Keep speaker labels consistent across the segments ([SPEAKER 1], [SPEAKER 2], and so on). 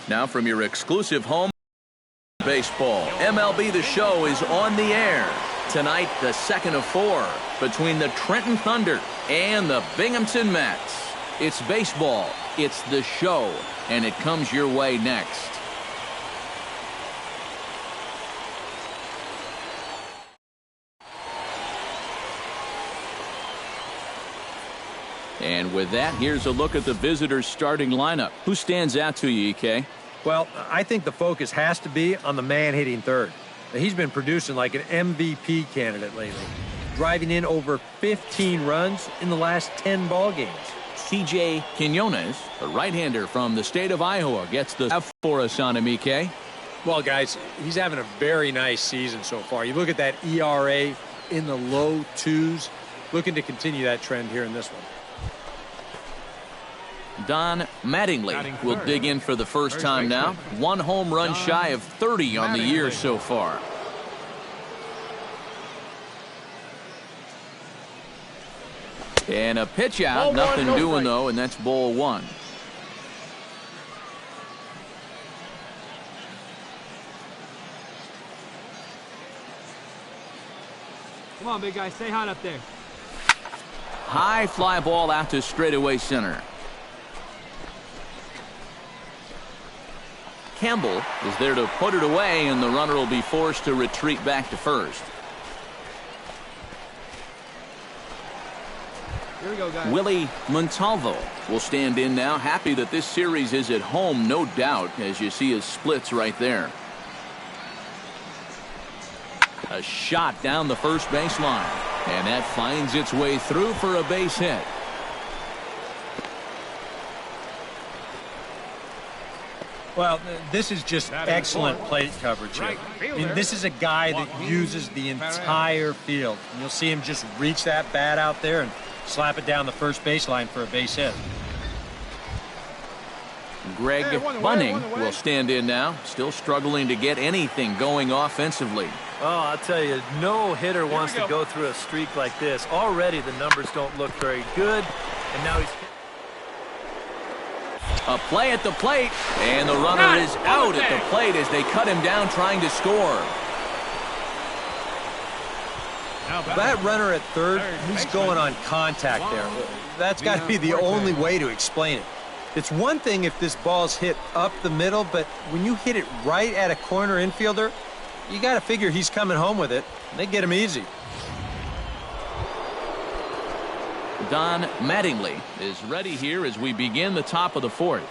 [SPEAKER 1] Now from your exclusive home baseball, MLB The Show is on the air. Tonight, the second of 4 between the Trenton Thunder and the Binghamton Mets. It's baseball, it's The Show, and it comes your way next. And with that, here's a look at the visitors' starting lineup. Who stands out to you, EK?
[SPEAKER 2] Well, I think the focus has to be on the man hitting third. He's been producing like an MVP candidate lately, driving in over 15 runs in the last 10 ball games.
[SPEAKER 1] CJ Quinones, a right-hander from the state of Iowa, gets the F for us on him, EK.
[SPEAKER 2] Well, guys, he's having a very nice season so far. You look at that ERA in the low 2s, looking to continue that trend here in this one.
[SPEAKER 1] Don Mattingly will dig in for the first time now. 1 home run shy of 30 on the year so far. And a pitch out, nothing doing though, and that's ball 1.
[SPEAKER 3] Come on, big guy, stay hot up there.
[SPEAKER 1] High fly ball out to straightaway center. Campbell is there to put it away, and the runner will be forced to retreat back to first.
[SPEAKER 3] Here we go, guys.
[SPEAKER 1] Willie Montalvo will stand in now, happy that this series is at home, no doubt, as you see his splits right there. A shot down the first baseline, and that finds its way through for a base hit.
[SPEAKER 2] Well, this is just excellent plate coverage here. I mean, this is a guy that uses the entire field. And you'll see him just reach that bat out there and slap it down the first baseline for a base hit.
[SPEAKER 1] Greg Bunning will stand in now, still struggling to get anything going offensively.
[SPEAKER 4] Oh, I'll tell you, no hitter wants to go through a streak like this. Already the numbers don't look very good, and now he's...
[SPEAKER 1] A play at the plate, and the runner is out at the plate as they cut him down trying to score.
[SPEAKER 2] That runner at third, he's going on contact there. That's got to be the only way to explain it. It's one thing if this ball's hit up the middle, but when you hit it right at a corner infielder, you got to figure he's coming home with it. They get him easy.
[SPEAKER 1] Don Mattingly is ready here as we begin the top of the 4th.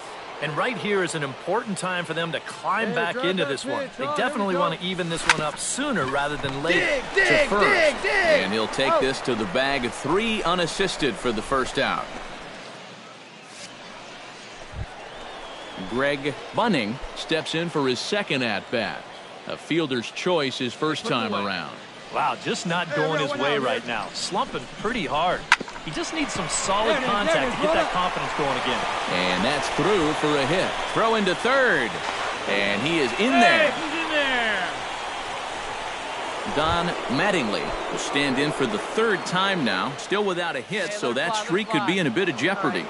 [SPEAKER 4] And right here is an important time for them to climb back into this one. They definitely want to even this one up sooner rather than later.
[SPEAKER 1] To first. And he'll take this to the bag, 3 unassisted for the first out. Greg Bunning steps in for his second at-bat. A fielder's choice his first time around.
[SPEAKER 4] Wow, just not going his way right now. Slumping pretty hard. He just needs some solid contact to get that confidence going again.
[SPEAKER 1] And that's through for a hit. Throw into third. And he is in there. Don Mattingly will stand in for the 3rd time now. Still without a hit, so that streak could be in a bit of jeopardy.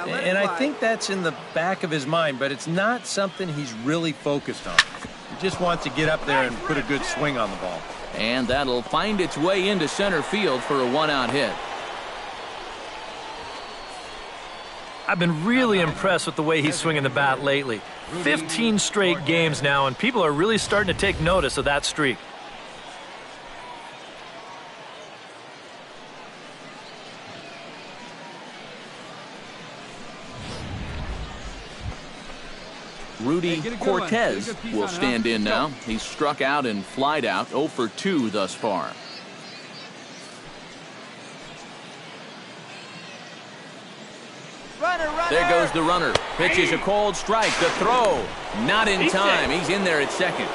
[SPEAKER 2] And I think that's in the back of his mind, but it's not something he's really focused on. He just wants to get up there and put a good swing on the ball.
[SPEAKER 1] And that'll find its way into center field for a 1-out hit.
[SPEAKER 4] I've been really impressed with the way he's swinging the bat lately. 15 straight games now, and people are really starting to take notice of that streak.
[SPEAKER 1] Rudy Cortez will stand in now. He's struck out and flied out, 0 for 2 thus far. There goes the runner. Pitches a cold strike. The throw. Not in time. He's in there at second.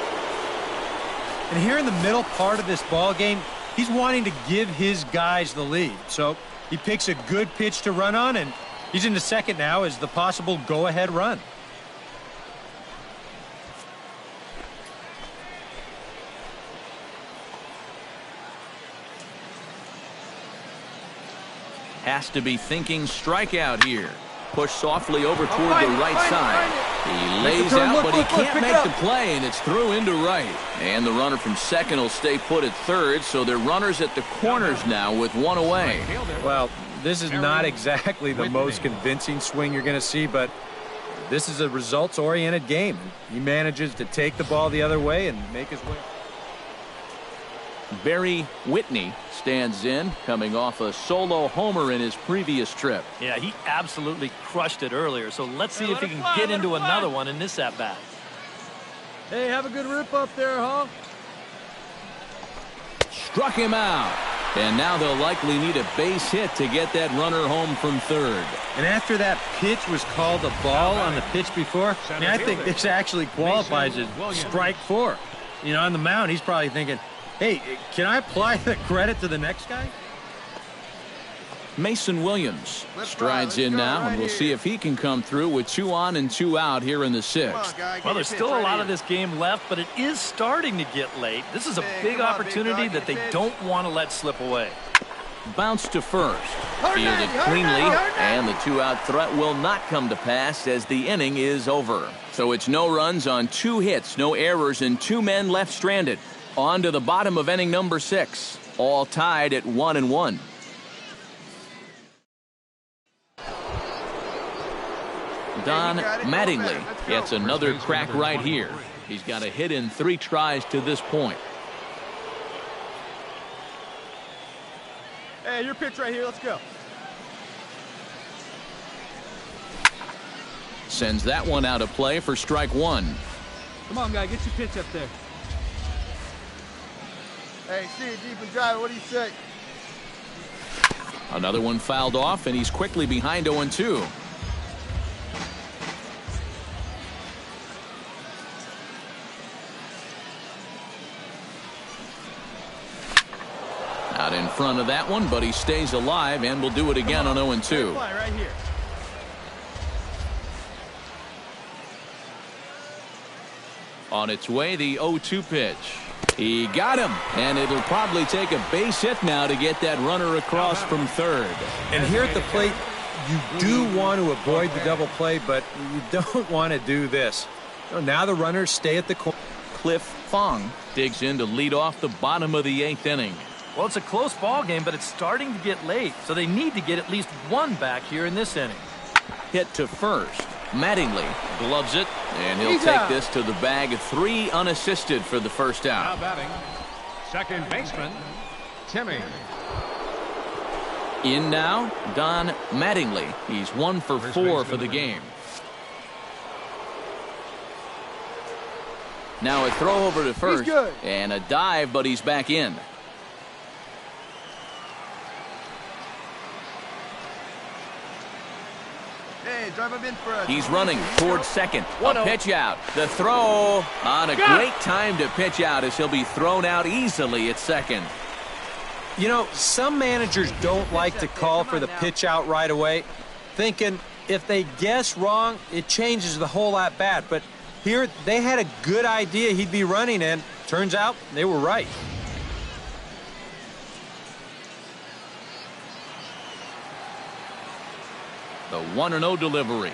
[SPEAKER 2] And here in the middle part of this ball game, he's wanting to give his guys the lead. So he picks a good pitch to run on, and he's into second now as the possible go-ahead run.
[SPEAKER 1] Has to be thinking strikeout here. Pushed softly over toward the right side. He lays out, but he can't make the play, and it's through into right. And the runner from second will stay put at third, so they're runners at the corners now with one away.
[SPEAKER 2] Well, this is not exactly the most convincing swing you're going to see, but this is a results-oriented game. He manages to take the ball the other way and make his way.
[SPEAKER 1] Barry Whitney stands in, coming off a solo homer in his previous trip.
[SPEAKER 4] Yeah, he absolutely crushed it earlier, so let's see if he can get into another one in this at-bat.
[SPEAKER 3] Hey, have a good rip up there, huh?
[SPEAKER 1] Struck him out. And now they'll likely need a base hit to get that runner home from third.
[SPEAKER 2] And after that pitch was called a ball on the pitch before, I think this actually qualifies as strike 4. You know, on the mound, he's probably thinking, hey, can I apply the credit to the next guy?
[SPEAKER 1] Mason Williams strides in now, and we'll see if he can come through with 2 on and 2 out here in the 6th.
[SPEAKER 4] Well, there's still a lot of this game left, but it is starting to get late. This is a big opportunity that they don't want to let slip away.
[SPEAKER 1] Bounce to first. Fielded cleanly, and the 2-out threat will not come to pass as the inning is over. So it's no runs on 2 hits, no errors, and 2 men left stranded. On to the bottom of inning number 6. All tied at 1-1. Don Mattingly gets another crack right here. He's got a hit in 3 tries to this point.
[SPEAKER 3] Hey, your pitch right here. Let's go.
[SPEAKER 1] Sends that one out of play for strike 1.
[SPEAKER 3] Come on, guy. Get your pitch up there.
[SPEAKER 5] Hey, see it deep and drive. What do you say?
[SPEAKER 1] Another one fouled off, and he's quickly behind 0-2. Out in front of that one, but he stays alive and will do it again on 0-2.
[SPEAKER 3] Right here.
[SPEAKER 1] On its way, the 0-2 pitch. He got him, and it'll probably take a base hit now to get that runner across from third.
[SPEAKER 2] And here at the plate, you do want to avoid the double play, but you don't want to do this. So now the runners stay at the corner.
[SPEAKER 1] Cliff Fong digs in to lead off the bottom of the 8th inning.
[SPEAKER 4] Well, it's a close ball game, but it's starting to get late, so they need to get at least 1 back here in this inning.
[SPEAKER 1] Hit to first. Mattingly gloves it, and he'll take this to the bag. 3 unassisted for the first out.
[SPEAKER 6] Now batting, second baseman, Timmy.
[SPEAKER 1] In now, Don Mattingly. He's 1 for 4 for the game. Now a throw over to first, and a dive, but he's back in.
[SPEAKER 5] Hey, drive him in for us.
[SPEAKER 1] He's running towards second. A pitch out. The throw on a great time to pitch out as he'll be thrown out easily at second.
[SPEAKER 2] You know, some managers don't like to call for the pitch out right away, thinking if they guess wrong, it changes the whole at bat. But here, they had a good idea he'd be running, and turns out they were right.
[SPEAKER 1] The 1-0 delivery.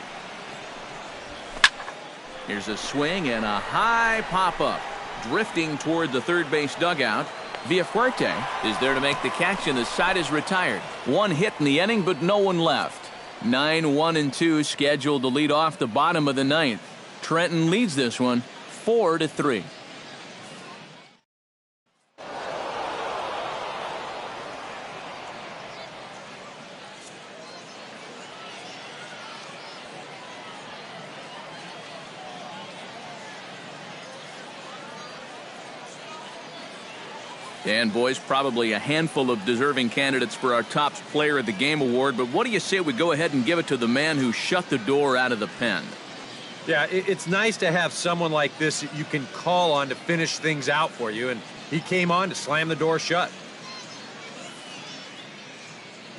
[SPEAKER 1] Here's a swing and a high pop-up. Drifting toward the third base dugout. Villafuerte is there to make the catch, and the side is retired. 1 hit in the inning, but no one left. 9-1-2 scheduled to lead off the bottom of the 9th. Trenton leads this one 4-3. And boys, probably a handful of deserving candidates for our top player of the game award, but what do you say we go ahead and give it to the man who shut the door out of the pen?
[SPEAKER 2] Yeah, it's nice to have someone like this that you can call on to finish things out for you, and he came on to slam the door shut.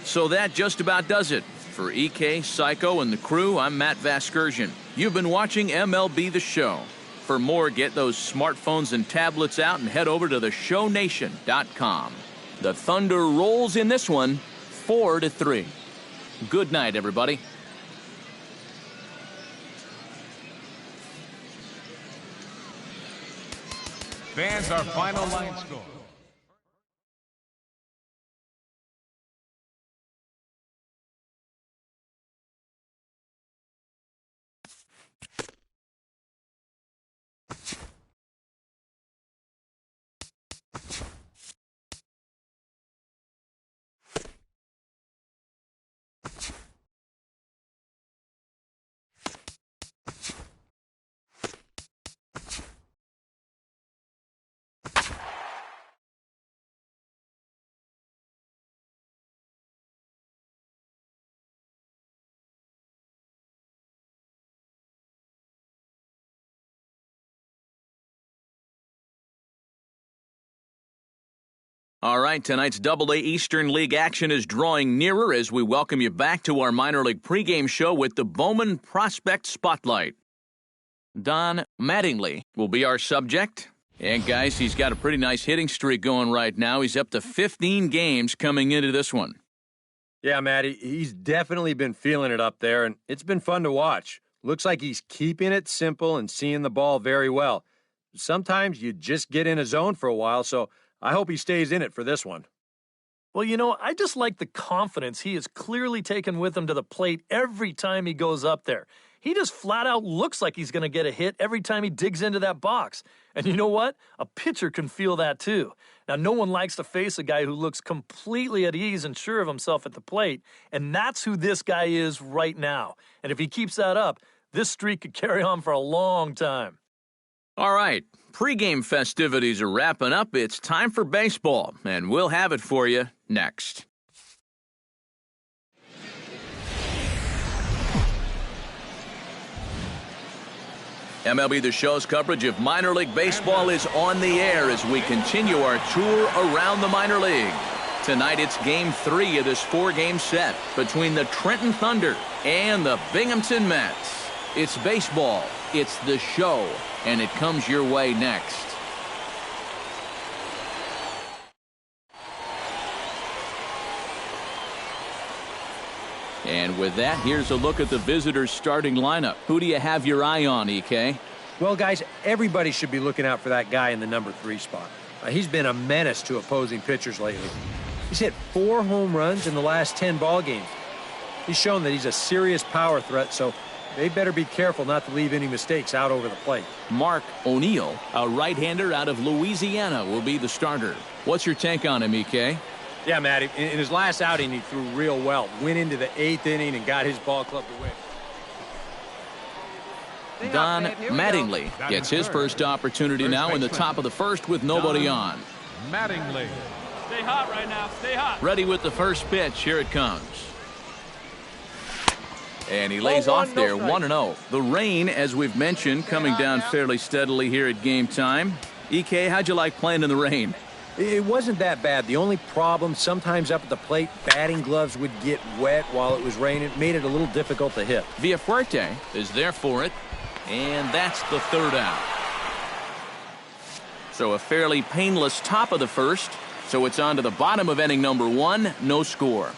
[SPEAKER 1] So that just about does it. For EK, Psycho, and the crew, I'm Matt Vasgersian. You've been watching MLB The Show. For more, get those smartphones and tablets out and head over to theshownation.com. The Thunder rolls in this one 4-3. Good night, everybody.
[SPEAKER 6] Fans, our final line score.
[SPEAKER 1] All right, tonight's Double-A Eastern League action is drawing nearer as we welcome you back to our minor league pregame show with the Bowman Prospect Spotlight. Don Mattingly will be our subject. And, guys, he's got a pretty nice hitting streak going right now. He's up to 15 games coming into this one.
[SPEAKER 2] Yeah, Matty, he's definitely been feeling it up there, and it's been fun to watch. Looks like he's keeping it simple and seeing the ball very well. Sometimes you just get in a zone for a while, so I hope he stays in it for this one.
[SPEAKER 4] Well, you know, I just like the confidence he has clearly taken with him to the plate every time he goes up there. He just flat out looks like he's going to get a hit every time he digs into that box. And you know what? A pitcher can feel that too. Now, no one likes to face a guy who looks completely at ease and sure of himself at the plate, and that's who this guy is right now. And if he keeps that up, this streak could carry on for a long time.
[SPEAKER 1] All right, pregame festivities are wrapping up. It's time for baseball, and we'll have it for you next. MLB The Show's coverage of minor league baseball is on the air as we continue our tour around the minor league. Tonight it's Game 3 of this 4-game set between the Trenton Thunder and the Binghamton Mets. It's baseball, it's the show, and it comes your way next. And with that, here's a look at the visitors' starting lineup. Who do you have your eye on, EK?
[SPEAKER 2] Well, guys, everybody should be looking out for that guy in the number 3 spot. He's been a menace to opposing pitchers lately. He's hit 4 home runs in the last 10 ball games. He's shown that he's a serious power threat, so they better be careful not to leave any mistakes out over the plate.
[SPEAKER 1] Mark O'Neill, a right-hander out of Louisiana, will be the starter. What's your take on him, EK?
[SPEAKER 2] Yeah, Matt, in his last outing, he threw real well. Went into the 8th inning and got his ball club to win.
[SPEAKER 1] Don Mattingly gets his first opportunity now in the top of the first with nobody on.
[SPEAKER 6] Mattingly.
[SPEAKER 3] Stay hot right now. Stay hot.
[SPEAKER 1] Ready with the first pitch. Here it comes. And he lays off there, 1-0. The rain, as we've mentioned, coming down fairly steadily here at game time. EK, how'd you like playing in the rain?
[SPEAKER 2] It wasn't that bad. The only problem, sometimes up at the plate, batting gloves would get wet while it was raining. It made it a little difficult to hit.
[SPEAKER 1] Villafuerte is there for it, and that's the third out. So a fairly painless top of the first. So it's on to the bottom of inning number 1, no score.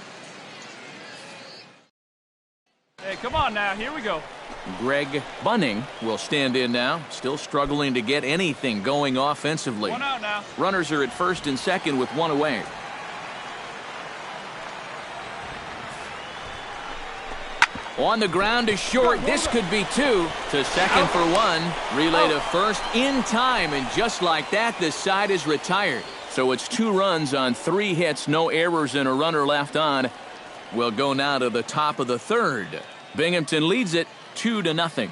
[SPEAKER 3] Hey, come on now. Here we go.
[SPEAKER 1] Greg Bunning will stand in now, still struggling to get anything going offensively.
[SPEAKER 3] 1 out now.
[SPEAKER 1] Runners are at first and second with 1 away. On the ground to short. This could be 2. To second for 1. Relay to first in time, and just like that, this side is retired. So it's 2 runs on 3 hits, no errors, and a runner left on. We'll go now to the top of the third. Binghamton leads it 2-0.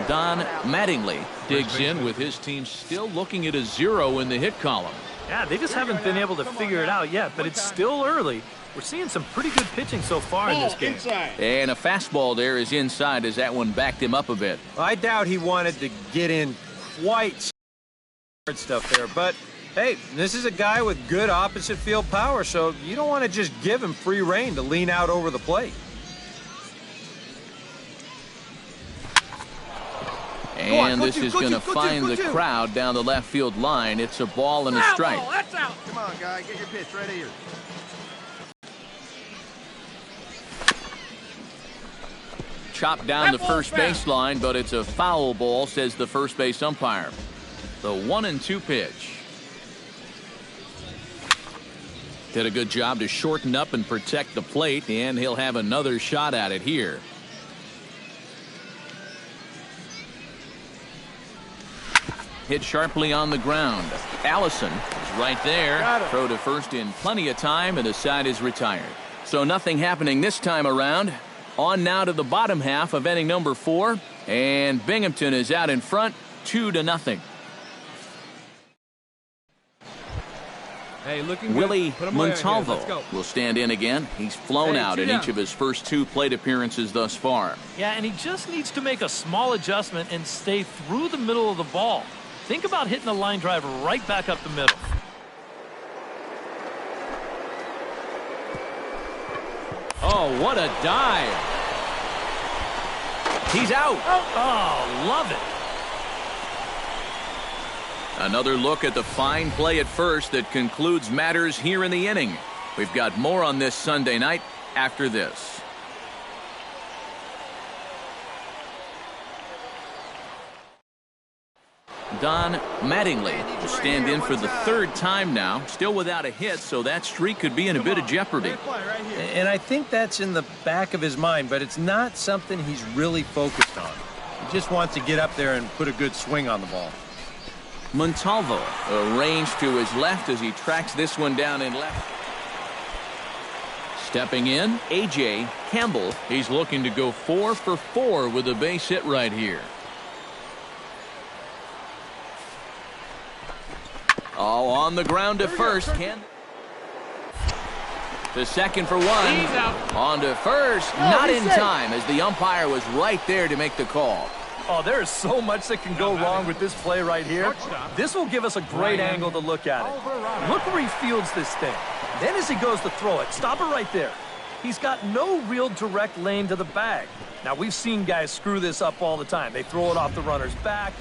[SPEAKER 1] Don Mattingly digs in with his team still looking at a 0 in the hit column.
[SPEAKER 4] Yeah, they just haven't been able to figure it out yet, but it's still early. We're seeing some pretty good pitching so far in this game.
[SPEAKER 1] And a fastball there is inside as that one backed him up a bit.
[SPEAKER 2] I doubt he wanted to get in quite hard stuff there, but hey, this is a guy with good opposite field power, so you don't want to just give him free rein to lean out over the plate.
[SPEAKER 1] And this is going to find the crowd down the left field line. It's a ball and a strike.
[SPEAKER 3] That's out.
[SPEAKER 5] Come on, guy. Get your pitch right here.
[SPEAKER 1] chopped down the first baseline, but it's a foul ball, says the first base umpire. The 1-2 pitch. Did a good job to shorten up and protect the plate, and he'll have another shot at it here. Hit sharply on the ground. Allison is right there. Throw to first in plenty of time, and the side is retired. So nothing happening this time around. On now to the bottom half of inning number 4, and Binghamton is out in front, 2-0.
[SPEAKER 3] Hey, looking
[SPEAKER 1] Willie
[SPEAKER 3] good. Montalvo
[SPEAKER 1] will stand in again. He's flown out in each of his first 2 plate appearances thus far.
[SPEAKER 4] Yeah, and he just needs to make a small adjustment and stay through the middle of the ball. Think about hitting a line drive right back up the middle.
[SPEAKER 1] Oh, what a dive. He's out.
[SPEAKER 4] Oh, love it.
[SPEAKER 1] Another look at the fine play at first that concludes matters here in the inning. We've got more on this Sunday night after this. Don Mattingly will stand in for the 3rd time now, still without a hit, so that streak could be in a bit of jeopardy.
[SPEAKER 2] And I think that's in the back of his mind, but it's not something he's really focused on. He just wants to get up there and put a good swing on the ball.
[SPEAKER 1] Montalvo arranged to his left as he tracks this one down in left. Stepping in, A.J. Campbell. He's looking to go 4 for 4 with a base hit right here. Oh, on the ground to first. To second for 1. On to first. Not in time as the umpire was right there to make the call.
[SPEAKER 4] Oh, there is so much that can go wrong with this play right here. This will give us a great angle to look at it. Look where he fields this thing. Then as he goes to throw it, stop it right there. He's got no real direct lane to the bag. Now, we've seen guys screw this up all the time. They throw it off the runner's back.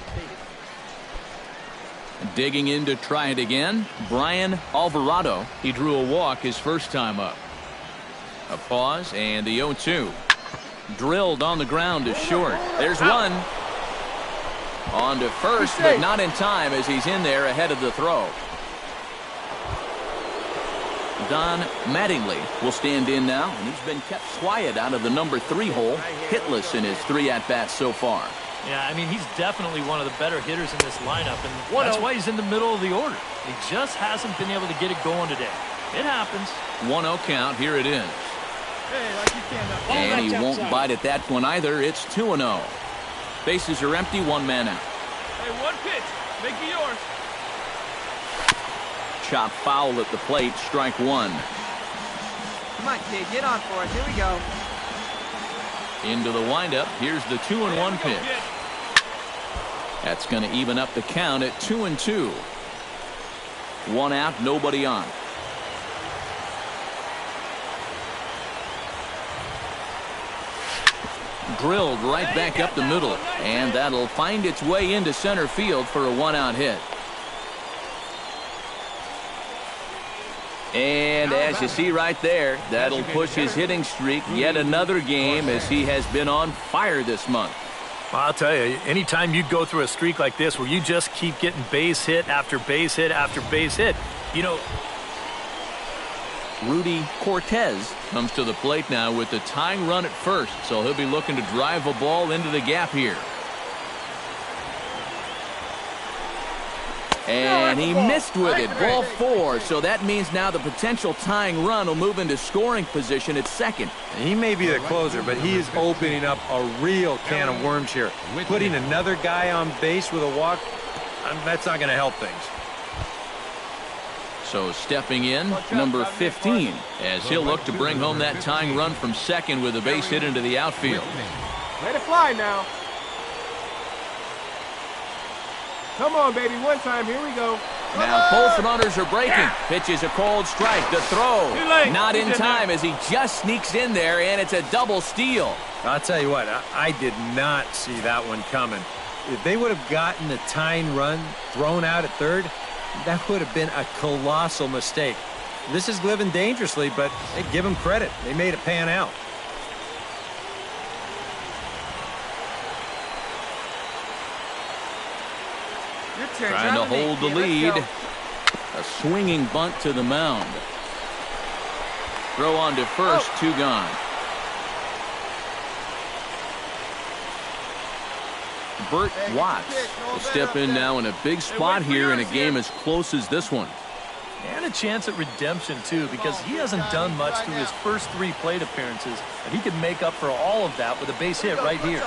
[SPEAKER 1] Digging in to try it again, Brian Alvarado. He drew a walk his first time up. A pause and the 0-2. Drilled on the ground to short. There's one. On to first, but not in time as he's in there ahead of the throw. Don Mattingly will stand in now, and he's been kept quiet out of the number 3 hole, hitless in his 3 at-bats so far.
[SPEAKER 4] Yeah, I mean, he's definitely one of the better hitters in this lineup, and that's why he's in the middle of the order. He just hasn't been able to get it going today. It happens.
[SPEAKER 1] 1-0 count. Here it is. And he won't bite at that one either. It's 2-0. Bases are empty, 1 man out.
[SPEAKER 3] Hey, 1 pitch. Make it yours.
[SPEAKER 1] Chop foul at the plate, strike 1.
[SPEAKER 5] Come on, kid, get on for it. Here we go.
[SPEAKER 1] Into the windup. Here's the 2-1 pitch. That's going to even up the count at 2-2. 1 out, nobody on. Drilled right back up the middle, and that'll find its way into center field for a 1-out hit. And as you see right there, that'll push his hitting streak yet another game as he has been on fire this month.
[SPEAKER 4] I'll tell you, anytime you go through a streak like this where you just keep getting base hit after base hit after base hit, you know.
[SPEAKER 1] Rudy Cortez comes to the plate now with the tying run at first, so he'll be looking to drive a ball into the gap here. And he missed with it. Ball 4. So that means now the potential tying run will move into scoring position at second.
[SPEAKER 2] He may be the closer, but he is opening up a real can of worms here. Putting another guy on base with a walk, that's not going to help things.
[SPEAKER 1] So stepping in, number 15, as he'll look to bring home that tying run from second with a base hit into the outfield.
[SPEAKER 7] Let it fly now. Come on, baby. 1 time. Here we go.
[SPEAKER 1] Now both runners are breaking. Pitches a cold strike. The throw. Not in time as he just sneaks in there, and it's a double steal.
[SPEAKER 2] I'll tell you what, I did not see that one coming. If they would have gotten the tying run thrown out at third, that would have been a colossal mistake. This is living dangerously, but hey, give them credit. They made it pan out.
[SPEAKER 5] Your turn.
[SPEAKER 1] Trying to hold the lead. A swinging bunt to the mound. Throw on to first, 2 gone. Bert Watts will step in now in a big spot here in a game as close as this one.
[SPEAKER 4] And a chance at redemption, too, because he hasn't done much through his first 3 plate appearances, and he can make up for all of that with a base hit right here.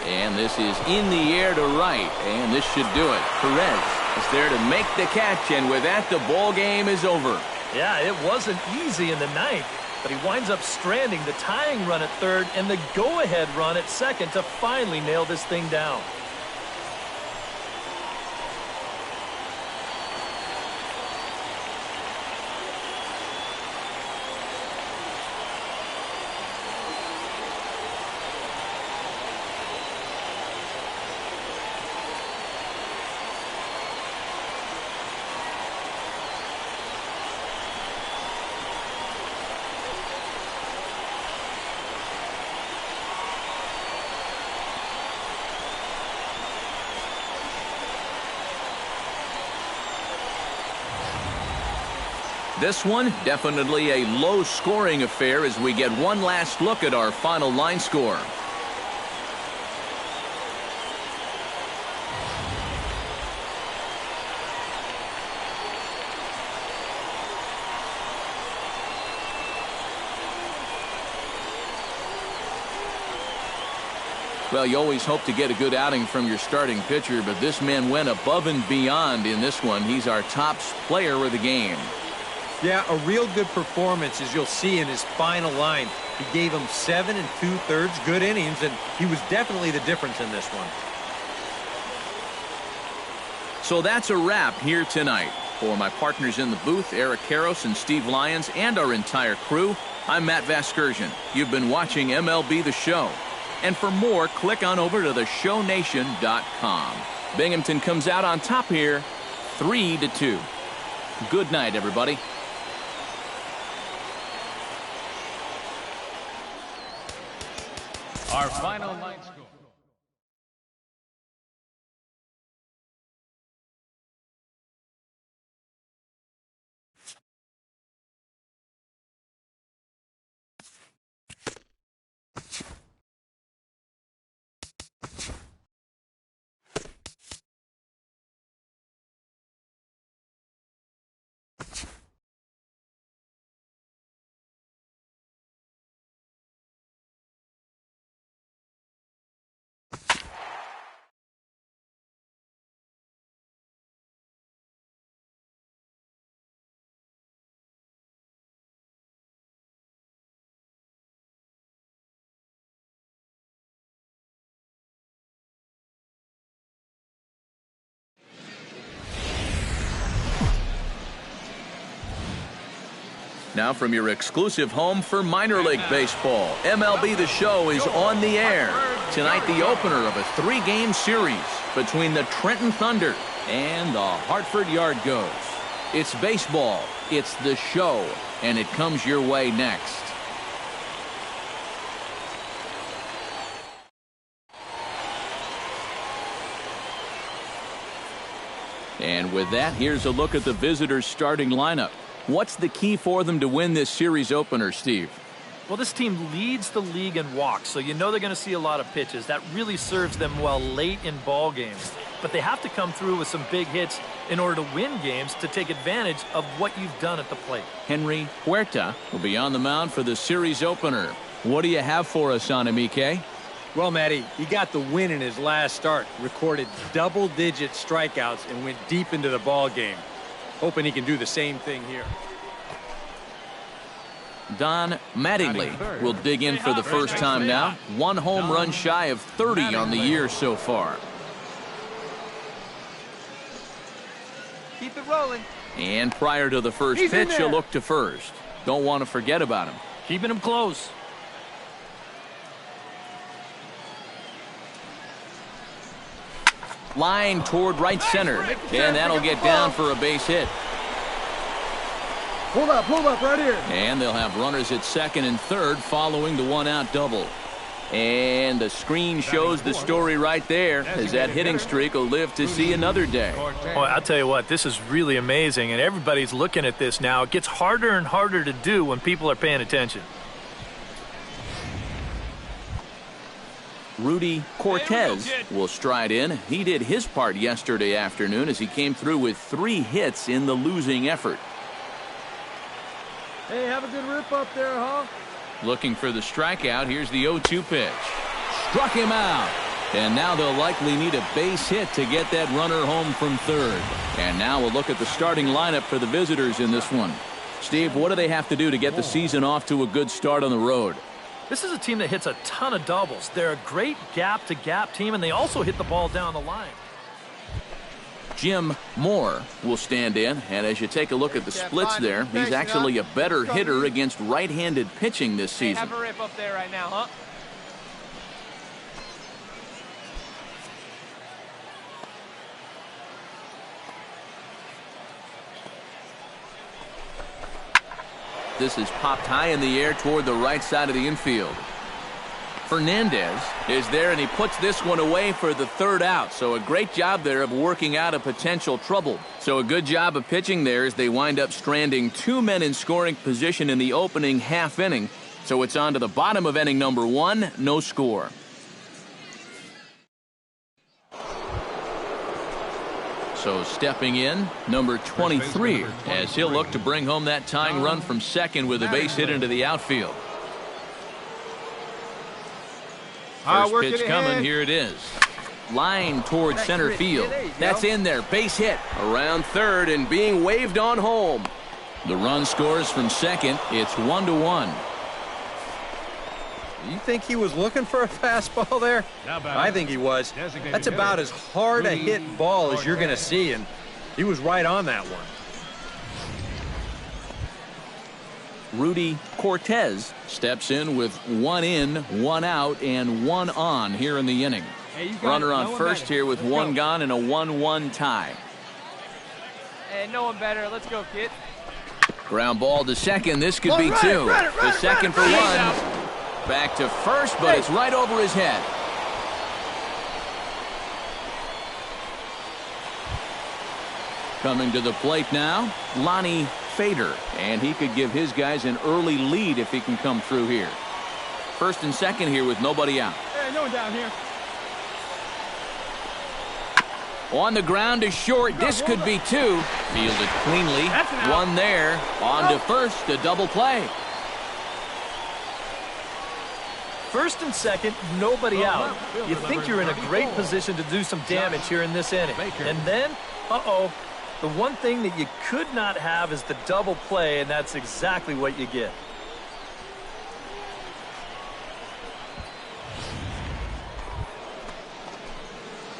[SPEAKER 1] And this is in the air to right, and this should do it. Perez is there to make the catch, and with that, the ball game is over.
[SPEAKER 4] Yeah, it wasn't easy in the ninth, but he winds up stranding the tying run at third and the go-ahead run at second to finally nail this thing down.
[SPEAKER 1] This one, definitely a low-scoring affair as we get one last look at our final line score. Well, you always hope to get a good outing from your starting pitcher, but this man went above and beyond in this one. He's our top player of the game.
[SPEAKER 2] Yeah, a real good performance, as you'll see in his final line. He gave him 7 2/3 good innings, and he was definitely the difference in this one.
[SPEAKER 1] So that's a wrap here tonight. For my partners in the booth, Eric Karros and Steve Lyons, and our entire crew, I'm Matt Vasgersian. You've been watching MLB The Show. And for more, click on over to theshownation.com. Binghamton comes out on top here, 3-2. Good night, everybody.
[SPEAKER 6] Our final line score.
[SPEAKER 1] Now from your exclusive home for minor league baseball, MLB The Show is on the air. Tonight, the opener of a 3-game series between the Trenton Thunder and the Hartford Yard Goats. It's baseball, it's The Show, and it comes your way next. And with that, here's a look at the visitors' starting lineup. What's the key for them to win this series opener, Steve?
[SPEAKER 4] Well, this team leads the league in walks, so you know they're going to see a lot of pitches. That really serves them well late in ball games. But they have to come through with some big hits in order to win games to take advantage of what you've done at the plate.
[SPEAKER 1] Henry Huerta will be on the mound for the series opener. What do you have for us on him, EK?
[SPEAKER 2] Well, Matty, he got the win in his last start, recorded double-digit strikeouts, and went deep into the ball game. Hoping he can do the same thing here.
[SPEAKER 1] Don Mattingly will dig in for the first time now. 1 home run shy of 30 on the year so far.
[SPEAKER 5] Keep it rolling.
[SPEAKER 1] And prior to the first pitch, he'll look to first. Don't want to forget about him.
[SPEAKER 4] Keeping him close.
[SPEAKER 1] Line toward right center, and that'll get down for a base hit.
[SPEAKER 7] Pull up right here.
[SPEAKER 1] And they'll have runners at second and third following the 1-out double. And the screen shows the story right there, as that hitting streak will live to see another day.
[SPEAKER 4] Boy, I'll tell you what, this is really amazing, and everybody's looking at this now. It gets harder and harder to do when people are paying attention.
[SPEAKER 1] Rudy Cortez will stride in. He did his part yesterday afternoon as he came through with 3 hits in the losing effort.
[SPEAKER 3] Hey, have a good rip up there, huh?
[SPEAKER 1] Looking for the strikeout. Here's the 0-2 pitch. Struck him out. And now they'll likely need a base hit to get that runner home from third. And now we'll look at the starting lineup for the visitors in this one. Steve, what do they have to do to get the season off to a good start on the road?
[SPEAKER 4] This is a team that hits a ton of doubles. They're a great gap-to-gap team, and they also hit the ball down the line.
[SPEAKER 1] Jim Moore will stand in, and as you take a look at the splits there, he's actually a better hitter against right-handed pitching this season.
[SPEAKER 5] Have a rip up there right now, huh?
[SPEAKER 1] This is popped high in the air toward the right side of the infield. Fernandez is there, and he puts this one away for the third out. So a great job there of working out a potential trouble. So a good job of pitching there as they wind up stranding 2 men in scoring position in the opening half inning. So it's on to the bottom of inning number 1, no score. So stepping in, number 23, as he'll look to bring home that tying run from second with a base hit into the outfield. First pitch coming, here it is. Line towards center field. That's in there, base hit. Around third and being waved on home. The run scores from second. It's 1-1.
[SPEAKER 2] You think he was looking for a fastball there? I think he was. That's about as hard a hit ball as you're going to see, and he was right on that one.
[SPEAKER 1] Rudy Cortez steps in with 1 in, 1 out, and 1 on here in the inning. Runner on first here with 1 gone and a 1-1 tie.
[SPEAKER 5] Hey, no one better. Let's go, kid.
[SPEAKER 1] Ground ball to second. This could be 2. The second for 1. Back to first, but it's right over his head. Coming to the plate now, Lonnie Fader, and he could give his guys an early lead if he can come through here. First and second here with nobody out.
[SPEAKER 3] Hey, no one down here.
[SPEAKER 1] On the ground to short. This could be 2. Fielded cleanly. 1 there. On to first, a double play.
[SPEAKER 4] First and second, nobody out. You think you're in a great position to do some damage here in this inning. And then, the one thing that you could not have is the double play, and that's exactly what you get.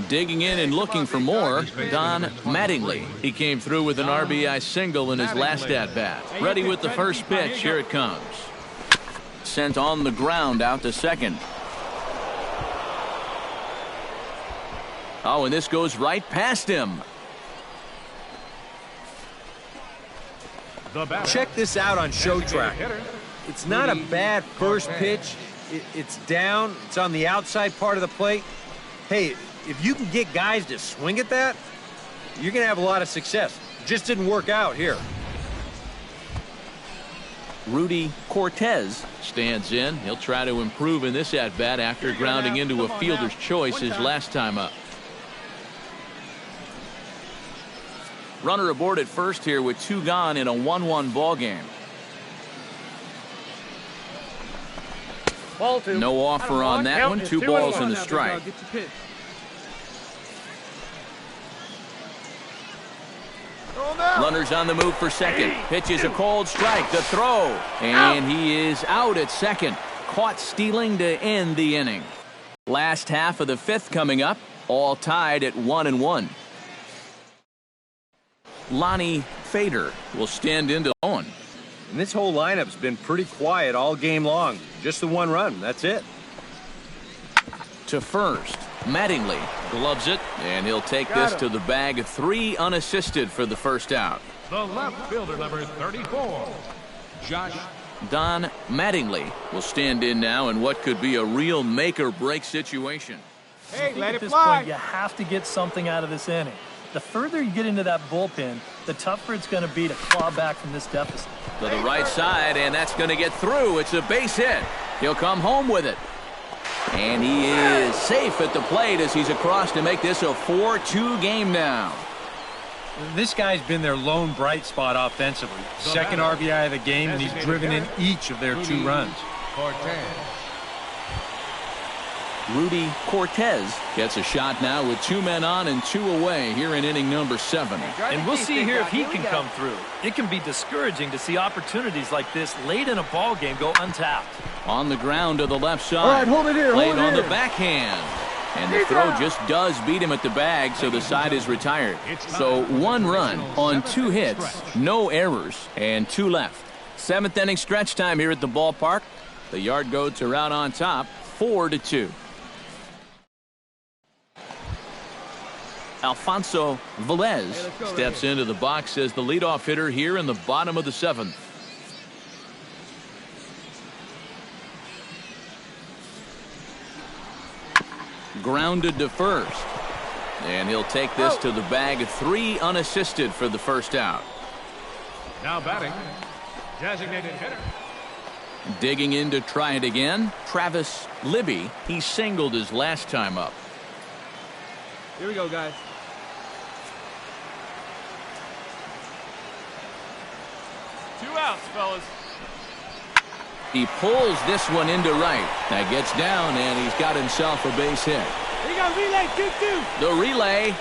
[SPEAKER 1] Digging in and looking for more, Don Mattingly. He came through with an RBI single in his last at-bat. Ready with the first pitch. Here it comes. Sent on the ground out to second. Oh, and this goes right past him.
[SPEAKER 2] Check this out on Show Track. It's not a bad first pitch. It's down. It's on the outside part of the plate. Hey, if you can get guys to swing at that, you're going to have a lot of success. Just didn't work out here.
[SPEAKER 1] Rudy Cortez stands in. He'll try to improve in this at-bat after grounding into a fielder's choice his last time up. Runner aboard at first here with 2 gone in a 1-1 ball game. No offer on that one. 2 balls and a strike. Runners on the move for second. Pitch is a cold strike. The throw. And he is out at second. Caught stealing to end the inning. Last half of the 5th coming up. All tied at 1-1. Lonnie Fader will stand into on.
[SPEAKER 2] And this whole lineup's been pretty quiet all game long. Just the 1 run. That's it.
[SPEAKER 1] To first. Mattingly gloves it, and he'll take this to the bag. 3 unassisted for the first out.
[SPEAKER 6] The left fielder, number 34, Josh
[SPEAKER 1] Don Mattingly will stand in now in what could be a real make-or-break situation.
[SPEAKER 7] Hey, let
[SPEAKER 4] At
[SPEAKER 7] it
[SPEAKER 4] this
[SPEAKER 7] fly.
[SPEAKER 4] point, you have to get something out of this inning. The further you get into that bullpen, the tougher it's going to be to claw back from this deficit.
[SPEAKER 1] To the right side, and that's going to get through. It's a base hit. He'll come home with it. And he is safe at the plate as he's across to make this a 4-2 game now.
[SPEAKER 2] This guy's been their lone bright spot offensively. Second RBI of the game, and he's driven in each of their 2 runs.
[SPEAKER 1] Rudy Cortez gets a shot now with 2 men on and 2 away here in inning number 7.
[SPEAKER 4] And we'll see here if he can come through. It can be discouraging to see opportunities like this late in a ball game go untapped.
[SPEAKER 1] On the ground to the left side.
[SPEAKER 3] All right, hold it here.
[SPEAKER 1] Played
[SPEAKER 3] hold it
[SPEAKER 1] on the
[SPEAKER 3] here.
[SPEAKER 1] backhand. And the throw just does beat him at the bag, so the side is retired. So 1 run on 2 hits, no errors, and 2 left. 7th inning stretch time here at the ballpark. The Yard Goats are out on top, 4-2. Alfonso Velez steps into the box as the leadoff hitter here in the bottom of the 7th. Grounded to first. And he'll take this to the bag. 3 unassisted for the first out.
[SPEAKER 6] Now batting, designated hitter.
[SPEAKER 1] Digging in to try it again, Travis Libby. He singled his last time up.
[SPEAKER 7] Here we go, guys. Two outs, fellas.
[SPEAKER 1] He pulls this one into right. That gets down, and he's got himself a base hit.
[SPEAKER 7] He got relay, 2-2.
[SPEAKER 1] The relay,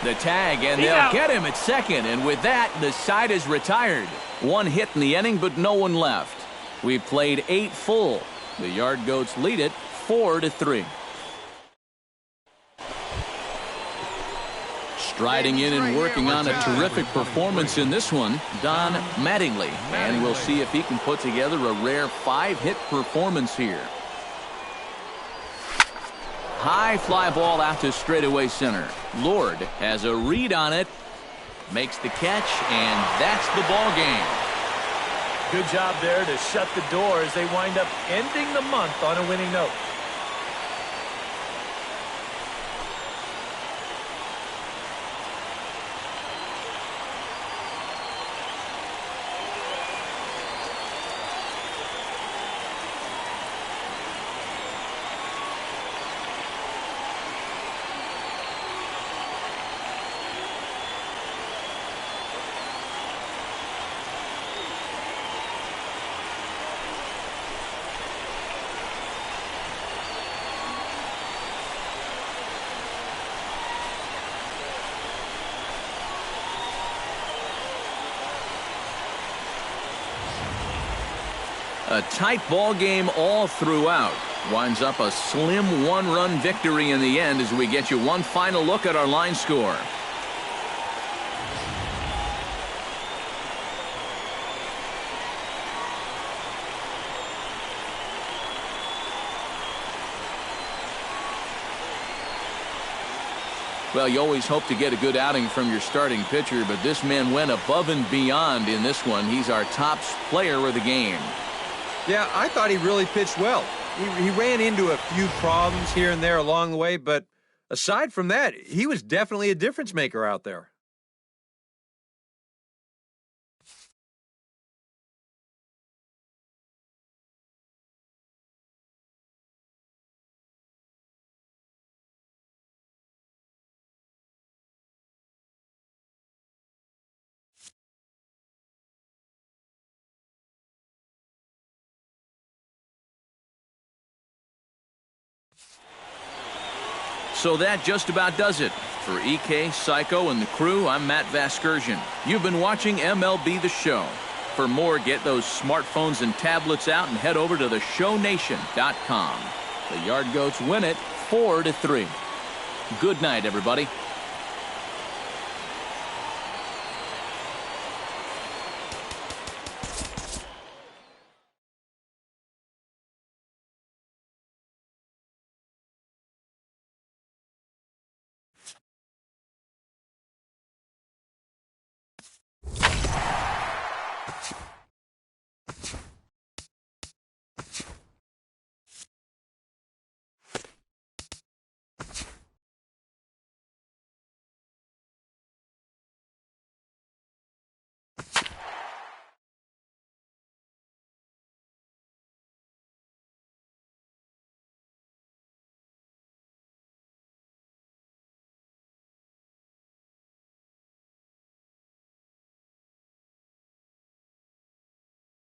[SPEAKER 1] the tag, and they'll get him at second. And with that, the side is retired. 1 hit in the inning, but no one left. We've played 8 full. The Yard Goats lead it 4-3. Striding in and working on a terrific performance in this one, Don Mattingly. And we'll see if he can put together a rare 5-hit performance here. High fly ball out to straightaway center. Lord has a read on it, makes the catch, and that's the ball game.
[SPEAKER 4] Good job there to shut the door as they wind up ending the month on a winning note.
[SPEAKER 1] A tight ball game all throughout. Winds up a slim 1-run victory in the end as we get you one final look at our line score. Well, you always hope to get a good outing from your starting pitcher, but this man went above and beyond in this one. He's our top player of the game.
[SPEAKER 2] Yeah, I thought he really pitched well. He ran into a few problems here and there along the way, but aside from that, he was definitely a difference maker out there.
[SPEAKER 1] So that just about does it. For EK, Psycho, and the crew, I'm Matt Vasgersian. You've been watching MLB The Show. For more, get those smartphones and tablets out and head over to theshownation.com. The Yard Goats win it 4-3. Good night, everybody.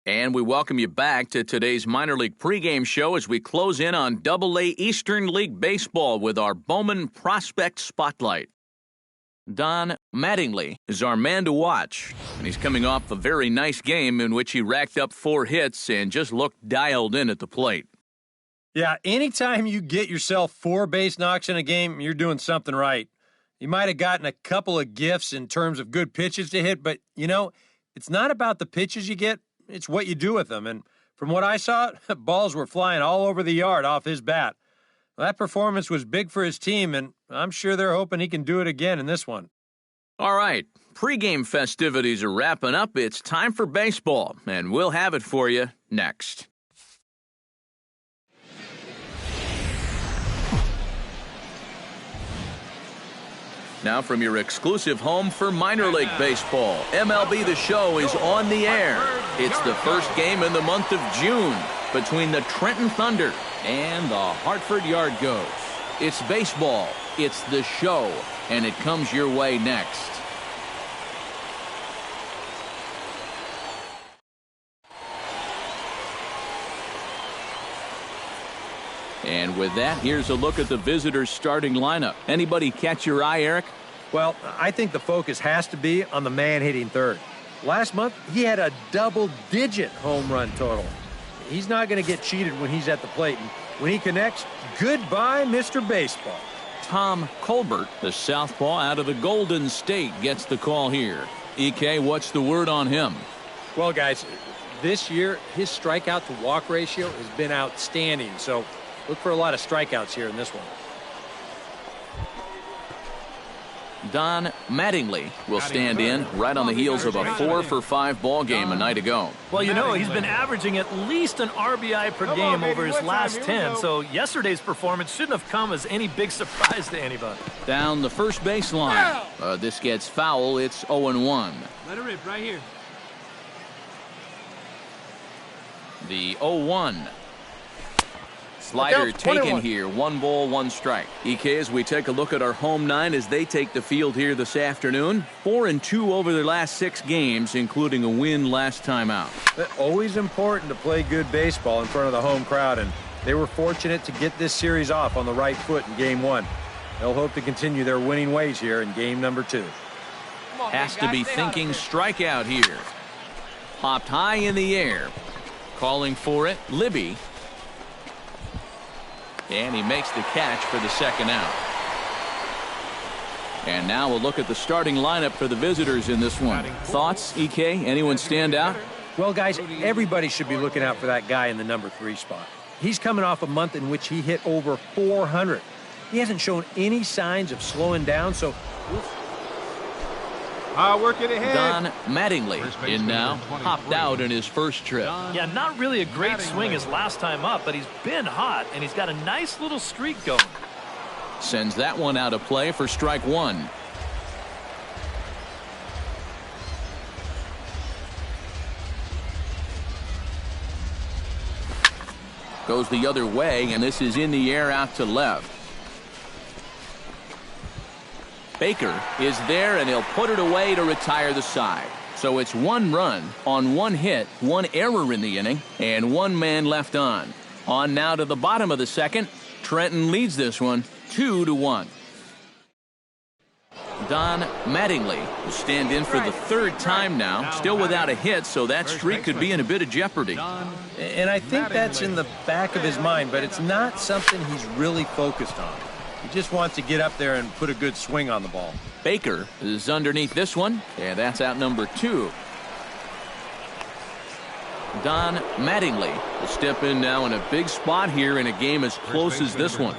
[SPEAKER 1] And we welcome you back to today's minor league pregame show as we close in on Double-A Eastern League Baseball with our Bowman Prospect Spotlight. Don Mattingly is our man to watch, and he's coming off a very nice game in which he racked up 4 hits and just looked dialed in at the plate.
[SPEAKER 2] Yeah, anytime you get yourself 4 base knocks in a game, you're doing something right. You might have gotten a couple of gifts in terms of good pitches to hit, but, it's not about the pitches you get. It's what you do with them. And from what I saw, balls were flying all over the yard off his bat. Well, that performance was big for his team, and I'm sure they're hoping he can do it again in this one.
[SPEAKER 1] All right, pregame festivities are wrapping up. It's time for baseball, and we'll have it for you next. Now from your exclusive home for minor league baseball, MLB The Show is on the air. It's the first game in the month of June between the Trenton Thunder and the Hartford Yard Goats. It's baseball, it's The Show, and it comes your way next. And with that, here's a look at the visitors' starting lineup. Anybody catch your eye, Eric?
[SPEAKER 2] Well, I think the focus has to be on the man hitting third. Last month, he had a double-digit home run total. He's not going to get cheated when he's at the plate. And when he connects, goodbye, Mr. Baseball.
[SPEAKER 1] Tom Colbert, the southpaw out of the Golden State, gets the call here. EK, what's the word on him?
[SPEAKER 2] Well, guys, this year, his strikeout-to-walk ratio has been outstanding, so look for a lot of strikeouts here in this one.
[SPEAKER 1] Don Mattingly will stand in right on the heels of a 4-for-5 ball game a night ago.
[SPEAKER 4] Well, he's been averaging at least an RBI per game over his last 10, so yesterday's performance shouldn't have come as any big surprise to anybody.
[SPEAKER 1] Down the first baseline. This gets foul. It's 0-1.
[SPEAKER 3] Let it rip right here.
[SPEAKER 1] The 0-1. Slider taken here. 1 ball, 1 strike. EK, as we take a look at our home 9 as they take the field here this afternoon. 4-2 over their last 6 games, including a win last time out.
[SPEAKER 2] Always important to play good baseball in front of the home crowd, and they were fortunate to get this series off on the right foot in Game 1. They'll hope to continue their winning ways here in Game number 2.
[SPEAKER 1] Has to be thinking strikeout here. Popped high in the air. Calling for it, Libby. And he makes the catch for the second out. And now we'll look at the starting lineup for the visitors in this one. Thoughts, EK? Anyone stand out?
[SPEAKER 2] Well, guys, everybody should be looking out for that guy in the number 3 spot. He's coming off a month in which he hit over 400. He hasn't shown any signs of slowing down, so
[SPEAKER 7] Working ahead.
[SPEAKER 1] Don Mattingly in now, hopped out in his first trip.
[SPEAKER 4] Yeah, not really a great swing his last time up, but he's been hot, and he's got a nice little streak going.
[SPEAKER 1] Sends that one out of play for strike 1. Goes the other way, and this is in the air out to left. Baker is there, and he'll put it away to retire the side. So it's 1 run on 1 hit, 1 error in the inning, and 1 man left on. On now to the bottom of the second. Trenton leads this one 2-1. Don Mattingly will stand in for the 3rd time now, still without a hit, so that streak could be in a bit of jeopardy.
[SPEAKER 2] And I think that's in the back of his mind, but it's not something he's really focused on. He just wants to get up there and put a good swing on the ball.
[SPEAKER 1] Baker is underneath this one, and that's out number 2. Don Mattingly will step in now in a big spot here in a game as close as this one.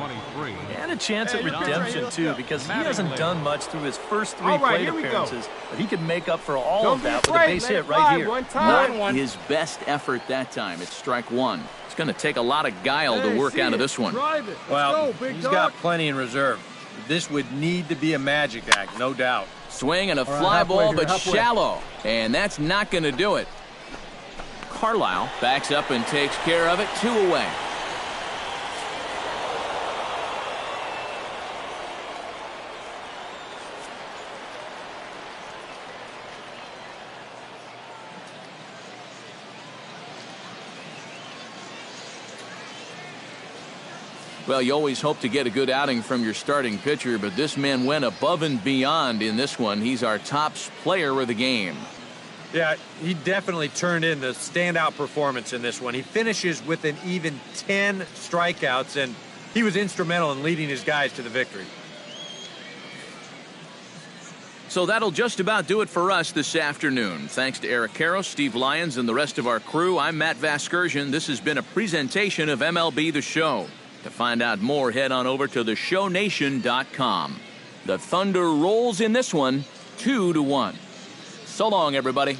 [SPEAKER 4] And a chance at redemption, too, because he hasn't done much through his first 3 plate appearances, but he could make up for all of that with a base hit right here.
[SPEAKER 1] Not his best effort that time. It's strike 1. It's going to take a lot of guile to work out of this one.
[SPEAKER 2] Well, he's got plenty in reserve. This would need to be a magic act, no doubt.
[SPEAKER 1] Swing and a fly ball, but shallow. And that's not going to do it. Carlisle backs up and takes care of it. 2 away. Well, you always hope to get a good outing from your starting pitcher, but this man went above and beyond in this one. He's our top player of the game.
[SPEAKER 2] Yeah, he definitely turned in the standout performance in this one. He finishes with an even 10 strikeouts, and he was instrumental in leading his guys to the victory.
[SPEAKER 1] So that'll just about do it for us this afternoon. Thanks to Eric Karros, Steve Lyons, and the rest of our crew. I'm Matt Vasgersian. This has been a presentation of MLB The Show. To find out more, head on over to theshownation.com. The Thunder rolls in this one 2-1. So long, everybody.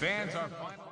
[SPEAKER 6] Fans are final.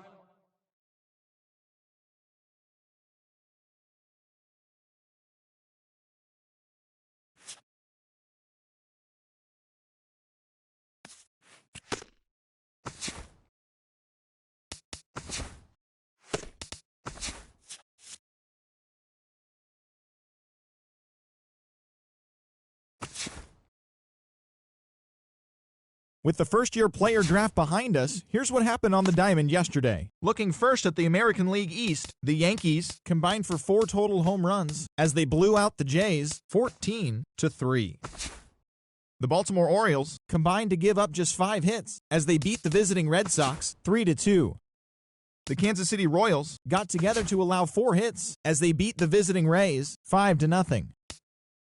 [SPEAKER 8] With the first-year player draft behind us, here's what happened on the diamond yesterday. Looking first at the American League East, the Yankees combined for 4 total home runs as they blew out the Jays 14-3. The Baltimore Orioles combined to give up just 5 hits as they beat the visiting Red Sox 3-2. The Kansas City Royals got together to allow 4 hits as they beat the visiting Rays 5-0.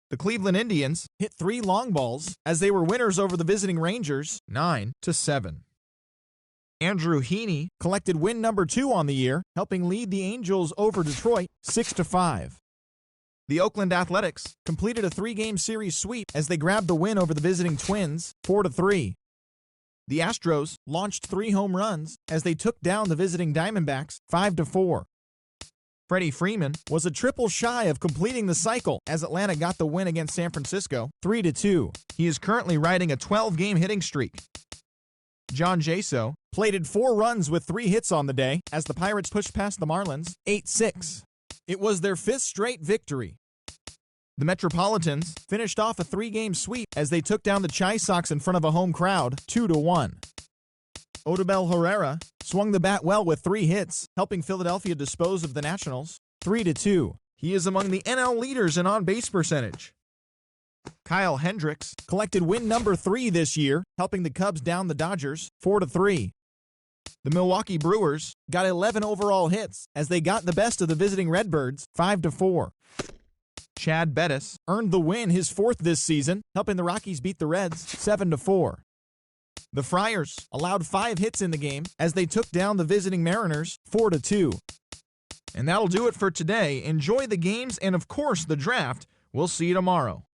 [SPEAKER 8] The Cleveland Indians hit 3 long balls as they were winners over the visiting Rangers 9-7. Andrew Heaney collected win number 2 on the year, helping lead the Angels over Detroit 6-5. The Oakland Athletics completed a 3-game series sweep as they grabbed the win over the visiting Twins 4-3. The Astros launched 3 home runs as they took down the visiting Diamondbacks 5-4. Freddie Freeman was a triple shy of completing the cycle as Atlanta got the win against San Francisco 3-2. He is currently riding a 12-game hitting streak. John Jaso plated 4 runs with 3 hits on the day as the Pirates pushed past the Marlins 8-6. It was their 5th straight victory. The Metropolitans finished off a 3-game sweep as they took down the Chi Sox in front of a home crowd 2-1. Odubel Herrera swung the bat well with 3 hits, helping Philadelphia dispose of the Nationals 3-2. He is among the NL leaders in on-base percentage. Kyle Hendricks collected win number 3 this year, helping the Cubs down the Dodgers 4-3. The Milwaukee Brewers got 11 overall hits as they got the best of the visiting Redbirds 5-4. Chad Bettis earned the win, his 4th this season, helping the Rockies beat the Reds 7-4. The Friars allowed 5 hits in the game as they took down the visiting Mariners 4-2. And that'll do it for today. Enjoy the games and, of course, the draft. We'll see you tomorrow.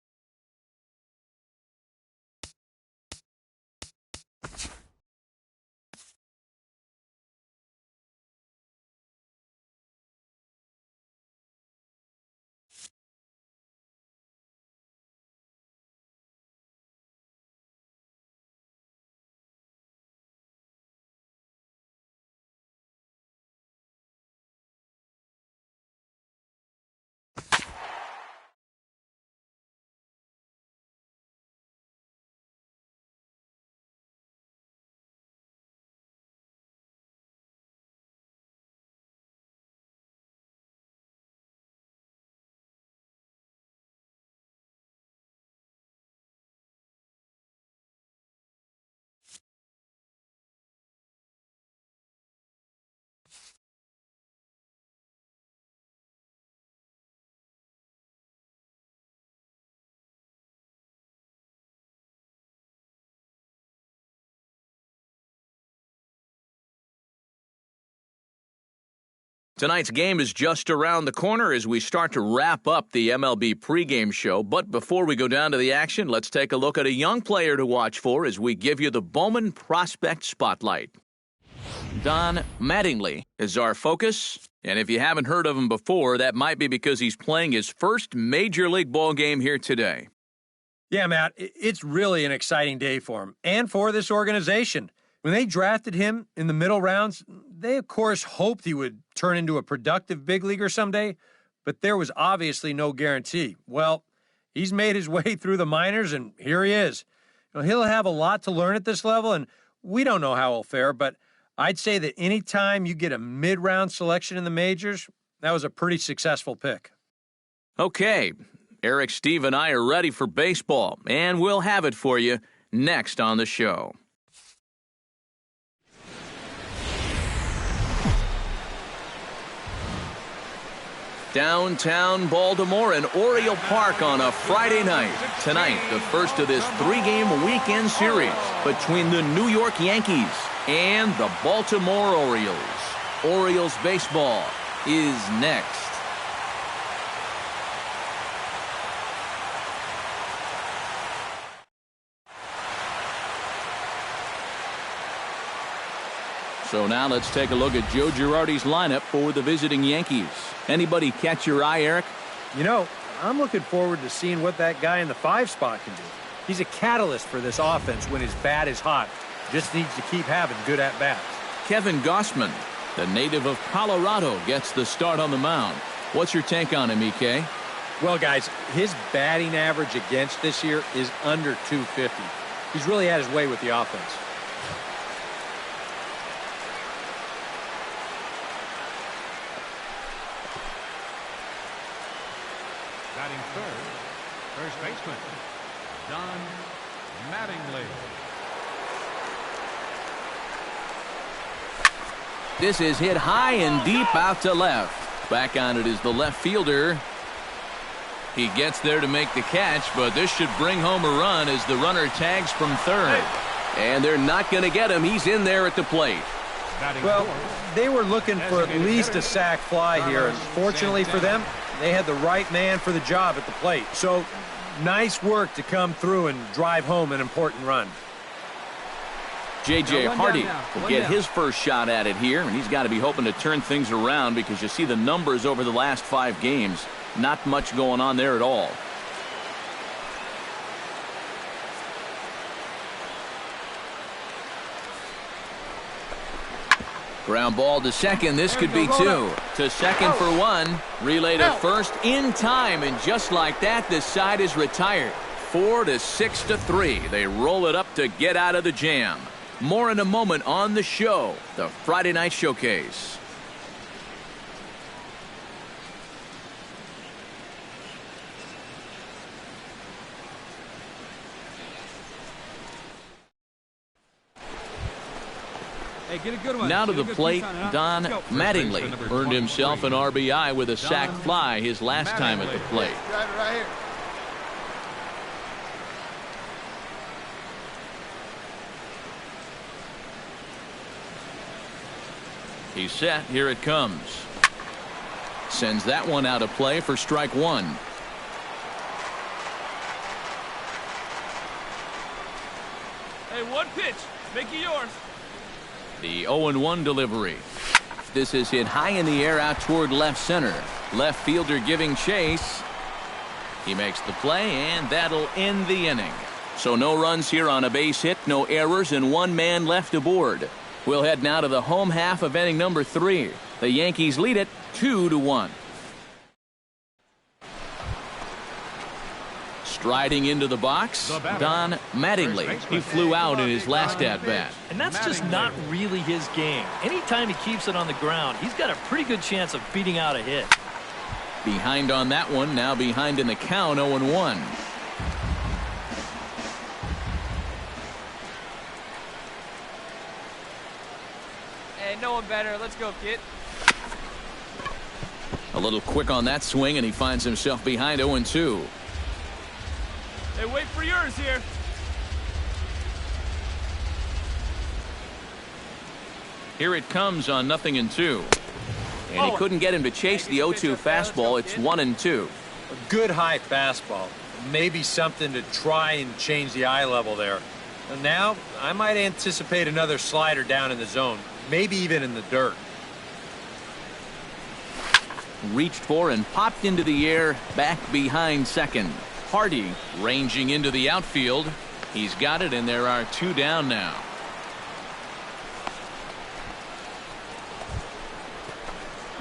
[SPEAKER 1] Tonight's game is just around the corner as we start to wrap up the MLB pregame show. But before we go down to the action, let's take a look at a young player to watch for as we give you the Bowman Prospect Spotlight. Don Mattingly is our focus. And if you haven't heard of him before, that might be because he's playing his first Major League ball game here today.
[SPEAKER 2] Yeah, Matt, it's really an exciting day for him and for this organization. When they drafted him in the middle rounds, they, of course, hoped he would turn into a productive big leaguer someday, but there was obviously no guarantee. Well, he's made his way through the minors, and here he is. He'll have a lot to learn at this level, and we don't know how he'll fare, but I'd say that anytime you get a mid-round selection in the majors, that was a pretty successful pick.
[SPEAKER 1] Okay, Eric, Steve, and I are ready for baseball, and we'll have it for you next on the show. Downtown Baltimore and Oriole Park on a Friday night. Tonight, the first of this three-game weekend series between the New York Yankees and the Baltimore Orioles. Orioles baseball is next. So now let's take a look at Joe Girardi's lineup for the visiting Yankees. Anybody catch your eye, Eric?
[SPEAKER 2] You know, I'm looking forward to seeing what that guy in the 5 spot can do. He's a catalyst for this offense when his bat is hot. Just needs to keep having good at-bats.
[SPEAKER 1] Kevin Gausman, the native of Colorado, gets the start on the mound. What's your take on him, EK?
[SPEAKER 2] Well, guys, his batting average against this year is under 250. He's really had his way with the offense.
[SPEAKER 6] Batting third, first baseman, Don Mattingly.
[SPEAKER 1] This is hit high and deep out to left. Back on it is the left fielder. He gets there to make the catch, but this should bring home a run as the runner tags from third. And they're not going to get him. He's in there at the plate.
[SPEAKER 2] Well, they were looking for at least a sac fly here, and fortunately for them, they had the right man for the job at the plate. So, nice work to come through and drive home an important run.
[SPEAKER 1] J.J. Hardy will get his first shot at it here, and he's got to be hoping to turn things around because you see the numbers over the last 5 games. Not much going on there at all. Ground ball to second. This could be 2. To second for 1. Relay to first in time, and just like that, the side is retired. 4-6-3. They roll it up to get out of the jam. More in a moment on the show, the Friday Night Showcase.
[SPEAKER 3] Hey, get a good one.
[SPEAKER 1] Now to the plate, Don Mattingly earned himself an RBI with a sac fly his last time at the plate.
[SPEAKER 7] Right here.
[SPEAKER 1] He's set. Here it comes. Sends that one out of play for strike 1.
[SPEAKER 3] Hey, one pitch. Make it yours.
[SPEAKER 1] The 0-1 delivery. This is hit high in the air out toward left center. Left fielder giving chase. He makes the play, and that'll end the inning. So no runs here on a base hit, no errors, and 1 man left aboard. We'll head now to the home half of inning number 3. The Yankees lead it 2-1. Striding into the box, Don Mattingly. He flew out in his last at-bat.
[SPEAKER 4] And that's just not really his game. Anytime he keeps it on the ground, he's got a pretty good chance of beating out a hit.
[SPEAKER 1] Behind on that one, now behind in the count, 0-1.
[SPEAKER 5] Hey, no one better. Let's go, kid.
[SPEAKER 1] A little quick on that swing, and he finds himself behind 0-2.
[SPEAKER 3] Hey, wait for yours here.
[SPEAKER 1] Here it comes on 0-2. And he couldn't get him to chase the 0-2 fastball. It's 1-2.
[SPEAKER 2] A good high fastball. Maybe something to try and change the eye level there. And now, I might anticipate another slider down in the zone. Maybe even in the dirt.
[SPEAKER 1] Reached for and popped into the air, back behind second. Hardy ranging into the outfield. He's got it, and there are 2 down now.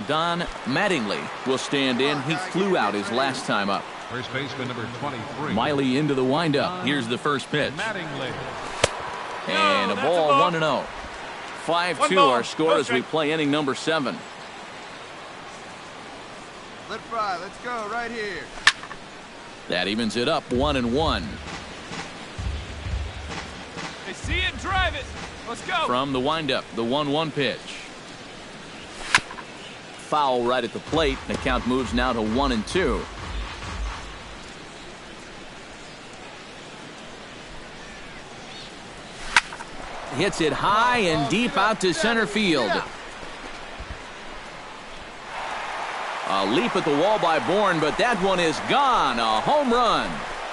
[SPEAKER 1] Don Mattingly will stand in. He flew out his last time up.
[SPEAKER 6] First baseman number 23.
[SPEAKER 1] Miley into the windup. Here's the first pitch.
[SPEAKER 6] Mattingly.
[SPEAKER 1] And a ball, 1-0. 5-2 our score as we play inning number 7.
[SPEAKER 5] Let fry. Let's go right here.
[SPEAKER 1] That evens it up 1-1.
[SPEAKER 3] They see it, drive it. Let's go.
[SPEAKER 1] From the windup, the 1-1 pitch. Foul right at the plate. The count moves now to 1-2. Hits it high and deep out to center field. A leap at the wall by Bourne, but that one is gone. A home run.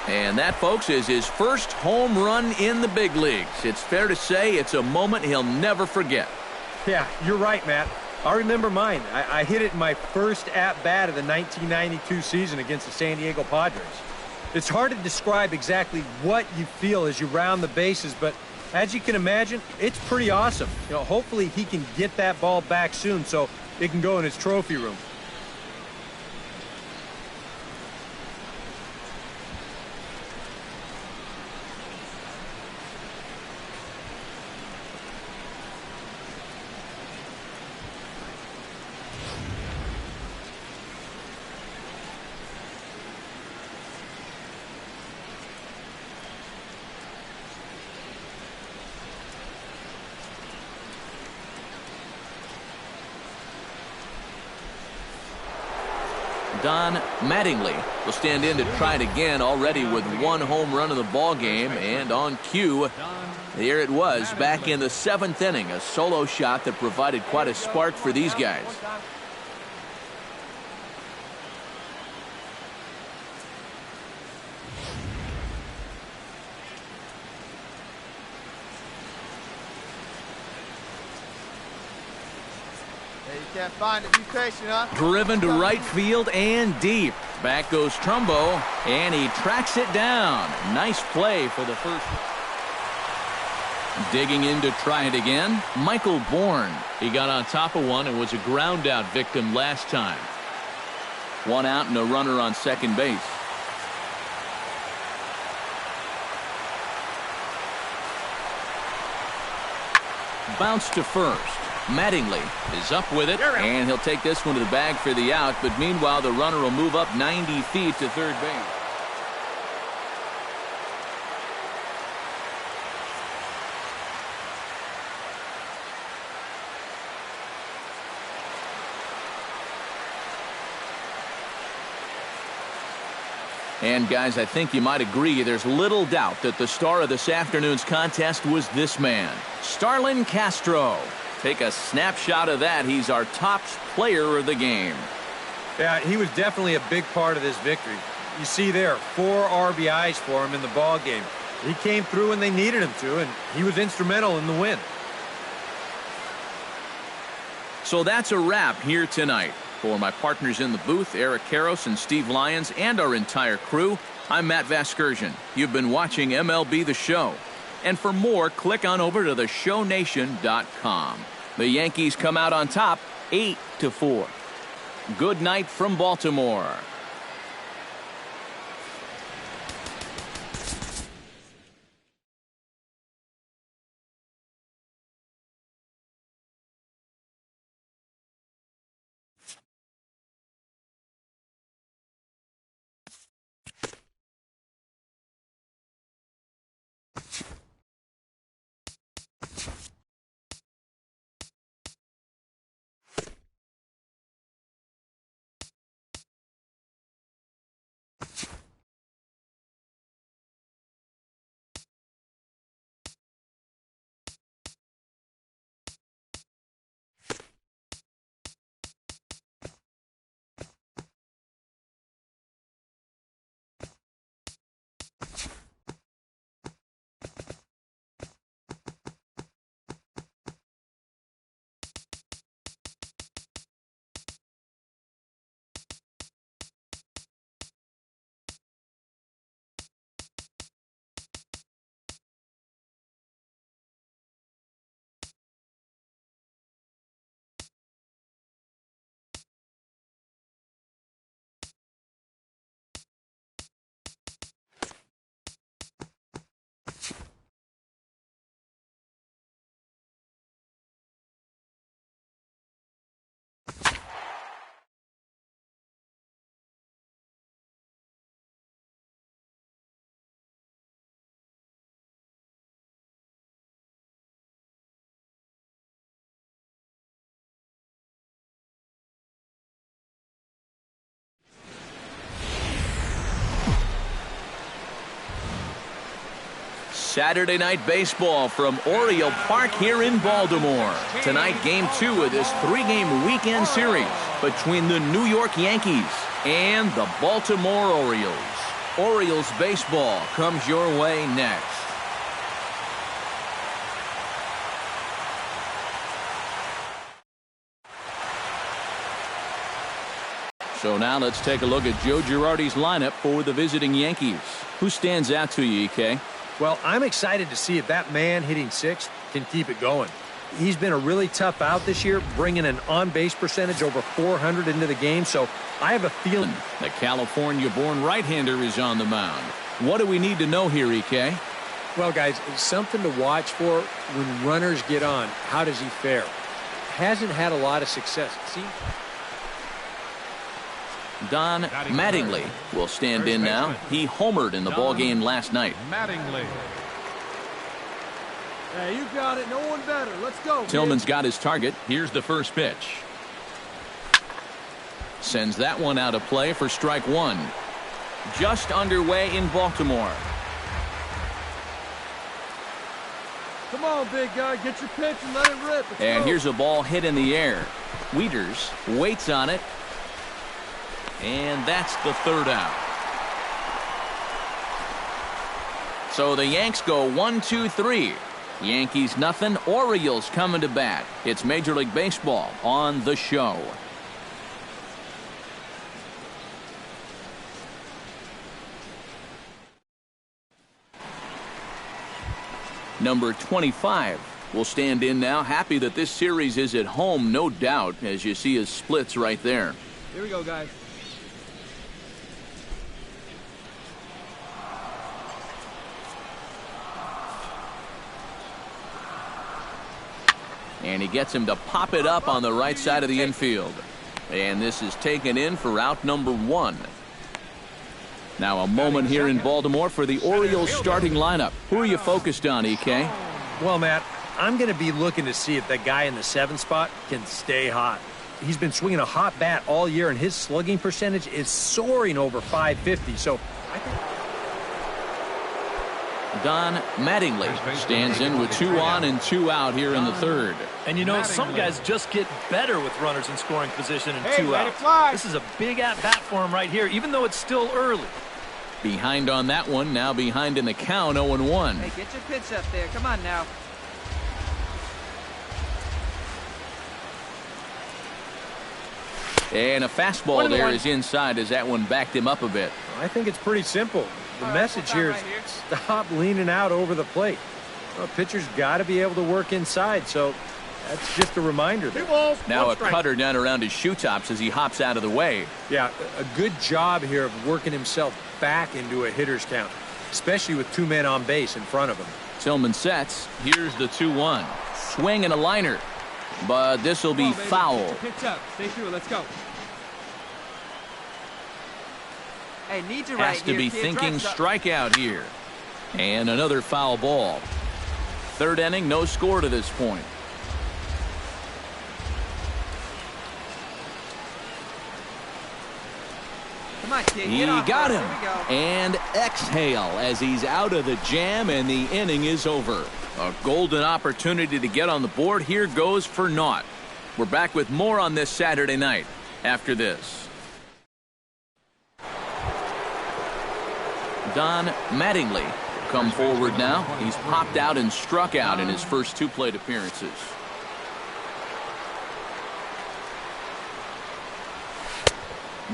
[SPEAKER 1] And that, folks, is his first home run in the big leagues. It's fair to say it's a moment he'll never forget.
[SPEAKER 2] Yeah, you're right, Matt. I remember mine. I hit it in my first at-bat of the 1992 season against the San Diego Padres. It's hard to describe exactly what you feel as you round the bases, but as you can imagine, it's pretty awesome. You know, hopefully he can get that ball back soon so it can go in his trophy room.
[SPEAKER 1] Don Mattingly will stand in to try it again, already with 1 home run in the ball game, and on cue, here it was back in the 7th inning, a solo shot that provided quite a spark for these guys.
[SPEAKER 5] Can't find it. Be patient, huh?
[SPEAKER 1] Driven to right field and deep. Back goes Trumbo, and he tracks it down. Nice play for the first. Digging in to try it again, Michael Bourne. He got on top of one and was a ground out victim last time. 1 out and a runner on second base. Bounce to first. Mattingly is up with it, and he'll take this one to the bag for the out, but meanwhile the runner will move up 90 feet to third base. And guys, I think you might agree there's little doubt that the star of this afternoon's contest was this man, Starlin Castro. Take a snapshot of that. He's our top player of the game.
[SPEAKER 2] Yeah, he was definitely a big part of this victory. You see there, 4 RBIs for him in the ball game. He came through when they needed him to, and he was instrumental in the win.
[SPEAKER 1] So that's a wrap here tonight. For my partners in the booth, Eric Karros and Steve Lyons, and our entire crew, I'm Matt Vasgersian. You've been watching MLB The Show. And for more, click on over to theshownation.com. The Yankees come out on top 8-4. Good night from Baltimore. Saturday Night Baseball from Oriole Park here in Baltimore. Tonight, Game 2 of this 3-game weekend series between the New York Yankees and the Baltimore Orioles. Orioles baseball comes your way next. So now let's take a look at Joe Girardi's lineup for the visiting Yankees. Who stands out to you, EK?
[SPEAKER 2] Well, I'm excited to see if that man hitting sixth can keep it going. He's been a really tough out this year, bringing an on-base percentage over 400 into the game, so I have a feeling.
[SPEAKER 1] The California-born right-hander is on the mound. What do we need to know here, EK?
[SPEAKER 2] Well, guys, something to watch for when runners get on. How does he fare? Hasn't had a lot of success. See?
[SPEAKER 1] Don Mattingly will stand in now. He homered in the ballgame last night.
[SPEAKER 6] Mattingly.
[SPEAKER 7] Hey, you got it. No one better. Let's go.
[SPEAKER 1] Tillman's got his target. Here's the first pitch. Sends that one out of play for strike one. Just underway in Baltimore.
[SPEAKER 7] Come on, big guy. Get your pitch and let it rip. Let's
[SPEAKER 1] And
[SPEAKER 7] go.
[SPEAKER 1] here's a ball hit in the air. Wieters waits on it. And that's the third out. So the Yanks go 1-2-3. Yankees nothing. Orioles coming to bat. It's Major League Baseball on the show. Number 25 will stand in now. Happy that this series is at home, no doubt, as you see his splits right there.
[SPEAKER 7] Here we go, guys.
[SPEAKER 1] And he gets him to pop it up on the right side of the infield. And this is taken in for out number one. Now a moment here in Baltimore for the Orioles starting lineup. Who are you focused on, EK?
[SPEAKER 2] Well, Matt, I'm going to be looking to see if that guy in the 7th spot can stay hot. He's been swinging a hot bat all year, and his slugging percentage is soaring over 550. So I think
[SPEAKER 1] Don Mattingly stands in with 2 on and 2 out here in the third.
[SPEAKER 4] And you know, some guys just get better with runners in scoring position and
[SPEAKER 7] Hey,
[SPEAKER 4] 2
[SPEAKER 7] let it
[SPEAKER 4] outs.
[SPEAKER 7] fly.
[SPEAKER 4] This is a big at-bat for him right here, even though it's still early.
[SPEAKER 1] Behind on that one, now behind in the count, 0-1.
[SPEAKER 5] Hey, get your pitch up there. Come on now.
[SPEAKER 1] And a fastball there is inside as that one backed him up a bit.
[SPEAKER 2] I think it's pretty simple. The message here is stop leaning out over the plate. Well, pitcher's got to be able to work inside, so that's just a reminder there.
[SPEAKER 1] Now a cutter down around his shoe tops as he hops out of the way.
[SPEAKER 2] Yeah, a good job here of working himself back into a hitter's count, especially with 2 men on base in front of him.
[SPEAKER 1] Tillman sets. Here's the 2-1. Swing and a liner. But this will be foul.
[SPEAKER 7] Get your pitch up. Stay through it. Let's go.
[SPEAKER 5] Hey, need you
[SPEAKER 1] Has
[SPEAKER 5] right
[SPEAKER 1] to
[SPEAKER 5] here,
[SPEAKER 1] be
[SPEAKER 5] kid.
[SPEAKER 1] thinking
[SPEAKER 5] Try-
[SPEAKER 1] strikeout here. And another foul ball. Third inning, no score to this point.
[SPEAKER 5] Come on, kid.
[SPEAKER 1] He
[SPEAKER 5] Get on
[SPEAKER 1] got
[SPEAKER 5] for it.
[SPEAKER 1] him.
[SPEAKER 5] Here we go.
[SPEAKER 1] And exhale as he's out of the jam and the inning is over. A golden opportunity to get on the board here goes for naught. We're back with more on this Saturday night after this. Don Mattingly come forward now. He's popped out and struck out in his first 2 plate appearances.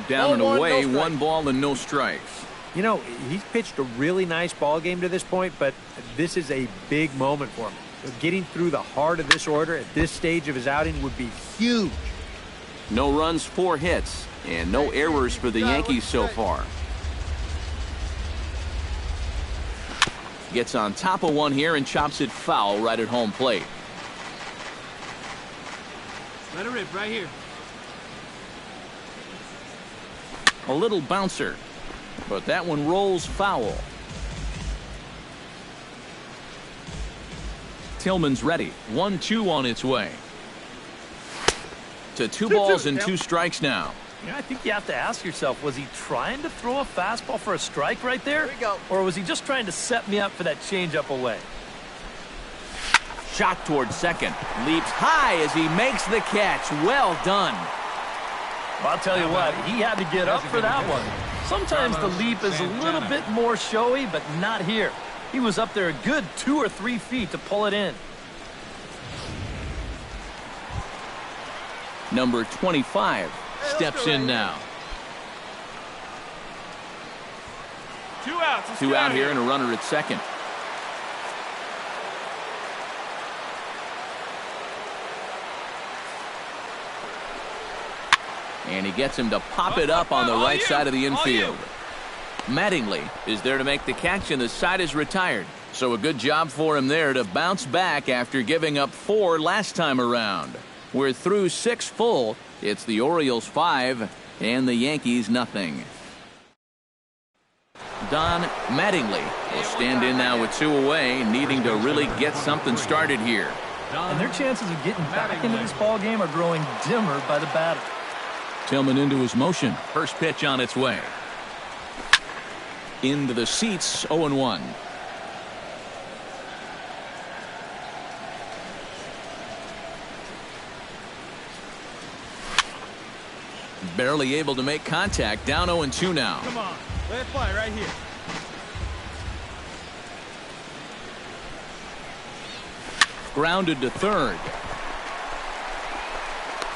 [SPEAKER 1] Down and away, 1 ball and no strikes.
[SPEAKER 2] You know, he's pitched a really nice ball game to this point, but this is a big moment for him. Getting through the heart of this order at this stage of his outing would be huge.
[SPEAKER 1] No runs, 4 hits, and no errors for the Yankees so far. Gets on top of one here and chops it foul right at home plate.
[SPEAKER 7] Let it rip right here.
[SPEAKER 1] A little bouncer, but that one rolls foul. Tillman's ready. 1-2 on its way. To 2 balls and 2 strikes now.
[SPEAKER 4] You know, I think you have to ask yourself, was he trying to throw a fastball for a strike right there?
[SPEAKER 5] Here we go.
[SPEAKER 4] Or was he just trying to set me up for that changeup away?
[SPEAKER 1] Shot towards second. Leaps high as he makes the catch. Well done.
[SPEAKER 4] I'll tell you what, he had to get up for that one. Sometimes the leap is a little bit more showy, but not here. He was up there a good 2 or 3 feet to pull it in.
[SPEAKER 1] Number 25 steps in now.
[SPEAKER 3] 2 outs. Let's
[SPEAKER 1] 2
[SPEAKER 3] get
[SPEAKER 1] out
[SPEAKER 3] of
[SPEAKER 1] here and a runner at second. And he gets him to pop it up on the right side of the infield. Mattingly is there to make the catch, and the side is retired. So a good job for him there to bounce back after giving up 4 last time around. We're through 6 full. It's the Orioles 5 and the Yankees nothing. Don Mattingly will stand in now with 2 away, needing to really get something started here.
[SPEAKER 4] And their chances of getting back into this ball game are growing dimmer by the batter.
[SPEAKER 1] Tillman into his motion. First pitch on its way. Into the seats, 0-1. Barely able to make contact. Down 0-2 now.
[SPEAKER 3] Come on. Let it fly right here.
[SPEAKER 1] Grounded to third.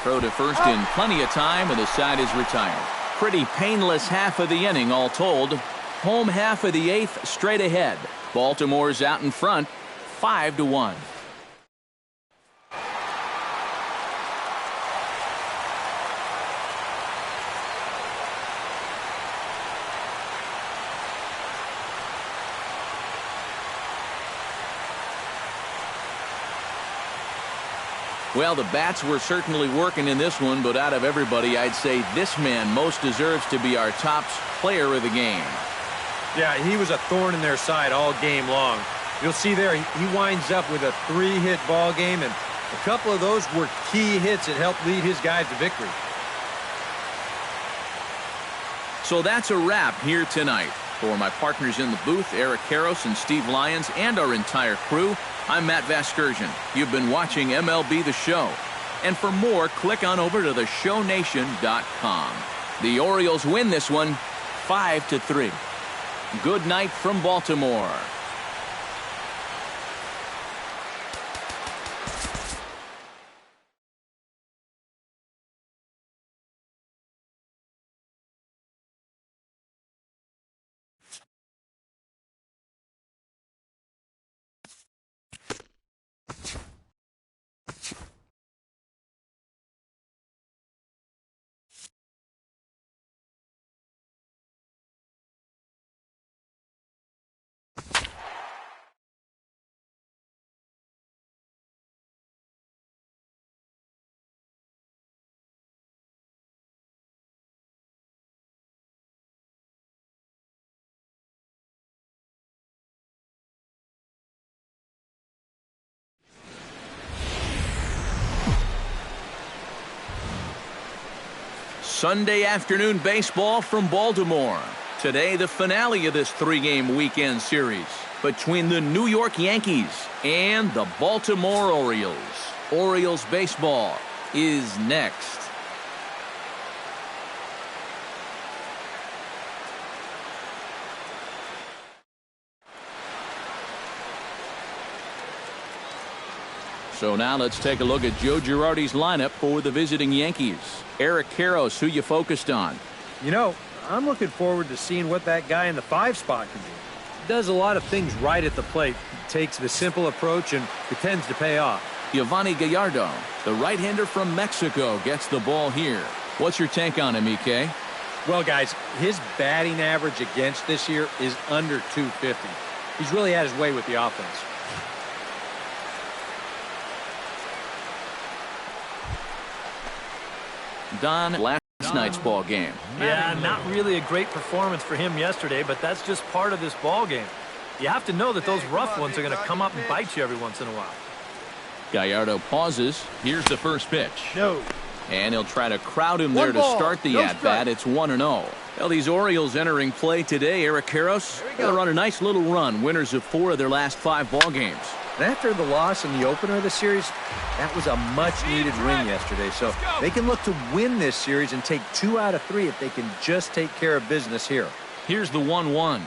[SPEAKER 1] Throw to first in plenty of time, and the side is retired. Pretty painless half of the inning all told. Home half of the 8th straight ahead. Baltimore's out in front, 5-1. Well, the bats were certainly working in this one, but out of everybody, I'd say this man most deserves to be our top player of the game.
[SPEAKER 2] Yeah, he was a thorn in their side all game long. You'll see there, he winds up with a 3-hit ball game, and a couple of those were key hits that helped lead his guys to victory.
[SPEAKER 1] So that's a wrap here tonight. For my partners in the booth, Eric Karros and Steve Lyons, and our entire crew, I'm Matt Vasgersian. You've been watching MLB The Show. And for more, click on over to theshownation.com. The Orioles win this one 5-3. Good night from Baltimore. Sunday afternoon baseball from Baltimore. Today, the finale of this 3-game weekend series between the New York Yankees and the Baltimore Orioles. Orioles baseball is next. So now let's take a look at Joe Girardi's lineup for the visiting Yankees. Eric Karros, who you focused on?
[SPEAKER 2] You know, I'm looking forward to seeing what that guy in the 5 spot can do. He does a lot of things right at the plate. He takes the simple approach, and it tends to pay off.
[SPEAKER 1] Yovani Gallardo, the right-hander from Mexico, gets the ball here. What's your take on him, EK?
[SPEAKER 2] Well, guys, his batting average against this year is under 250. He's really had his way with the offense.
[SPEAKER 1] Don, last night's ball game.
[SPEAKER 4] Yeah, not really a great performance for him yesterday, but that's just part of this ball game. You have to know that those rough ones are going to come up and bite you every once in a while.
[SPEAKER 1] Gallardo pauses. Here's the first pitch.
[SPEAKER 7] No.
[SPEAKER 1] And he'll try to crowd him there to start the at-bat. It's 1-0. Well, these Orioles entering play today, Eric Karros, they're on a nice little run, winners of 4 of their last 5 ball games.
[SPEAKER 2] And after the loss in the opener of the series, that was a much-needed win yesterday. So they can look to win this series and take 2 out of 3 if they can just take care of business here.
[SPEAKER 1] Here's the 1-1.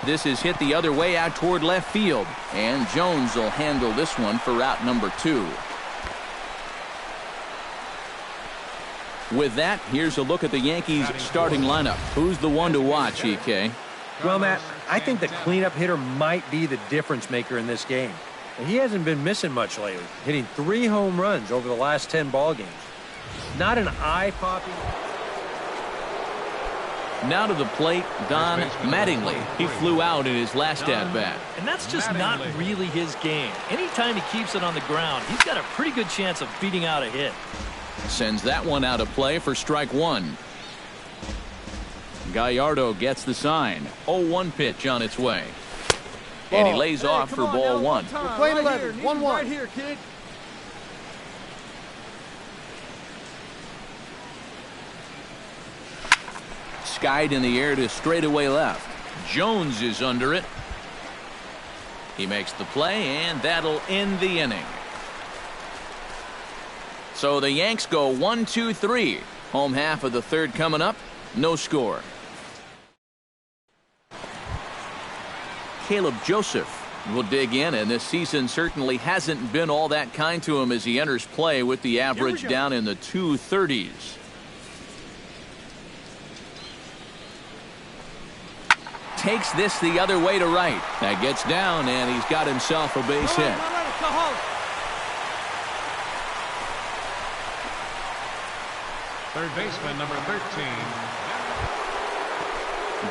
[SPEAKER 1] This is hit the other way out toward left field. And Jones will handle this one for route number 2. With that, here's a look at the Yankees starting lineup. Who's the one to watch, EK?
[SPEAKER 2] Well, Matt, I think the cleanup hitter might be the difference maker in this game. He hasn't been missing much lately, hitting 3 home runs over the last 10 ball games. Not an eye-popping.
[SPEAKER 1] Now to the plate, Don Mattingly. He flew out in his last at-bat.
[SPEAKER 4] And that's just not really his game. Anytime he keeps it on the ground, he's got a pretty good chance of beating out a hit.
[SPEAKER 1] Sends that one out of play for strike 1. Gallardo gets the sign. 0-1 pitch on its way. And he lays off for ball 1.
[SPEAKER 7] We're playing 11. 1-1. Right here, kid.
[SPEAKER 1] Skied in the air to straightaway left. Jones is under it. He makes the play, and that'll end the inning. So the Yanks go 1-2-3. Home half of the third coming up. No score. Caleb Joseph will dig in, and this season certainly hasn't been all that kind to him as he enters play with the average down in the 230s. Takes this the other way to right. That gets down, and he's got himself a base hit.
[SPEAKER 6] Third baseman, number 13.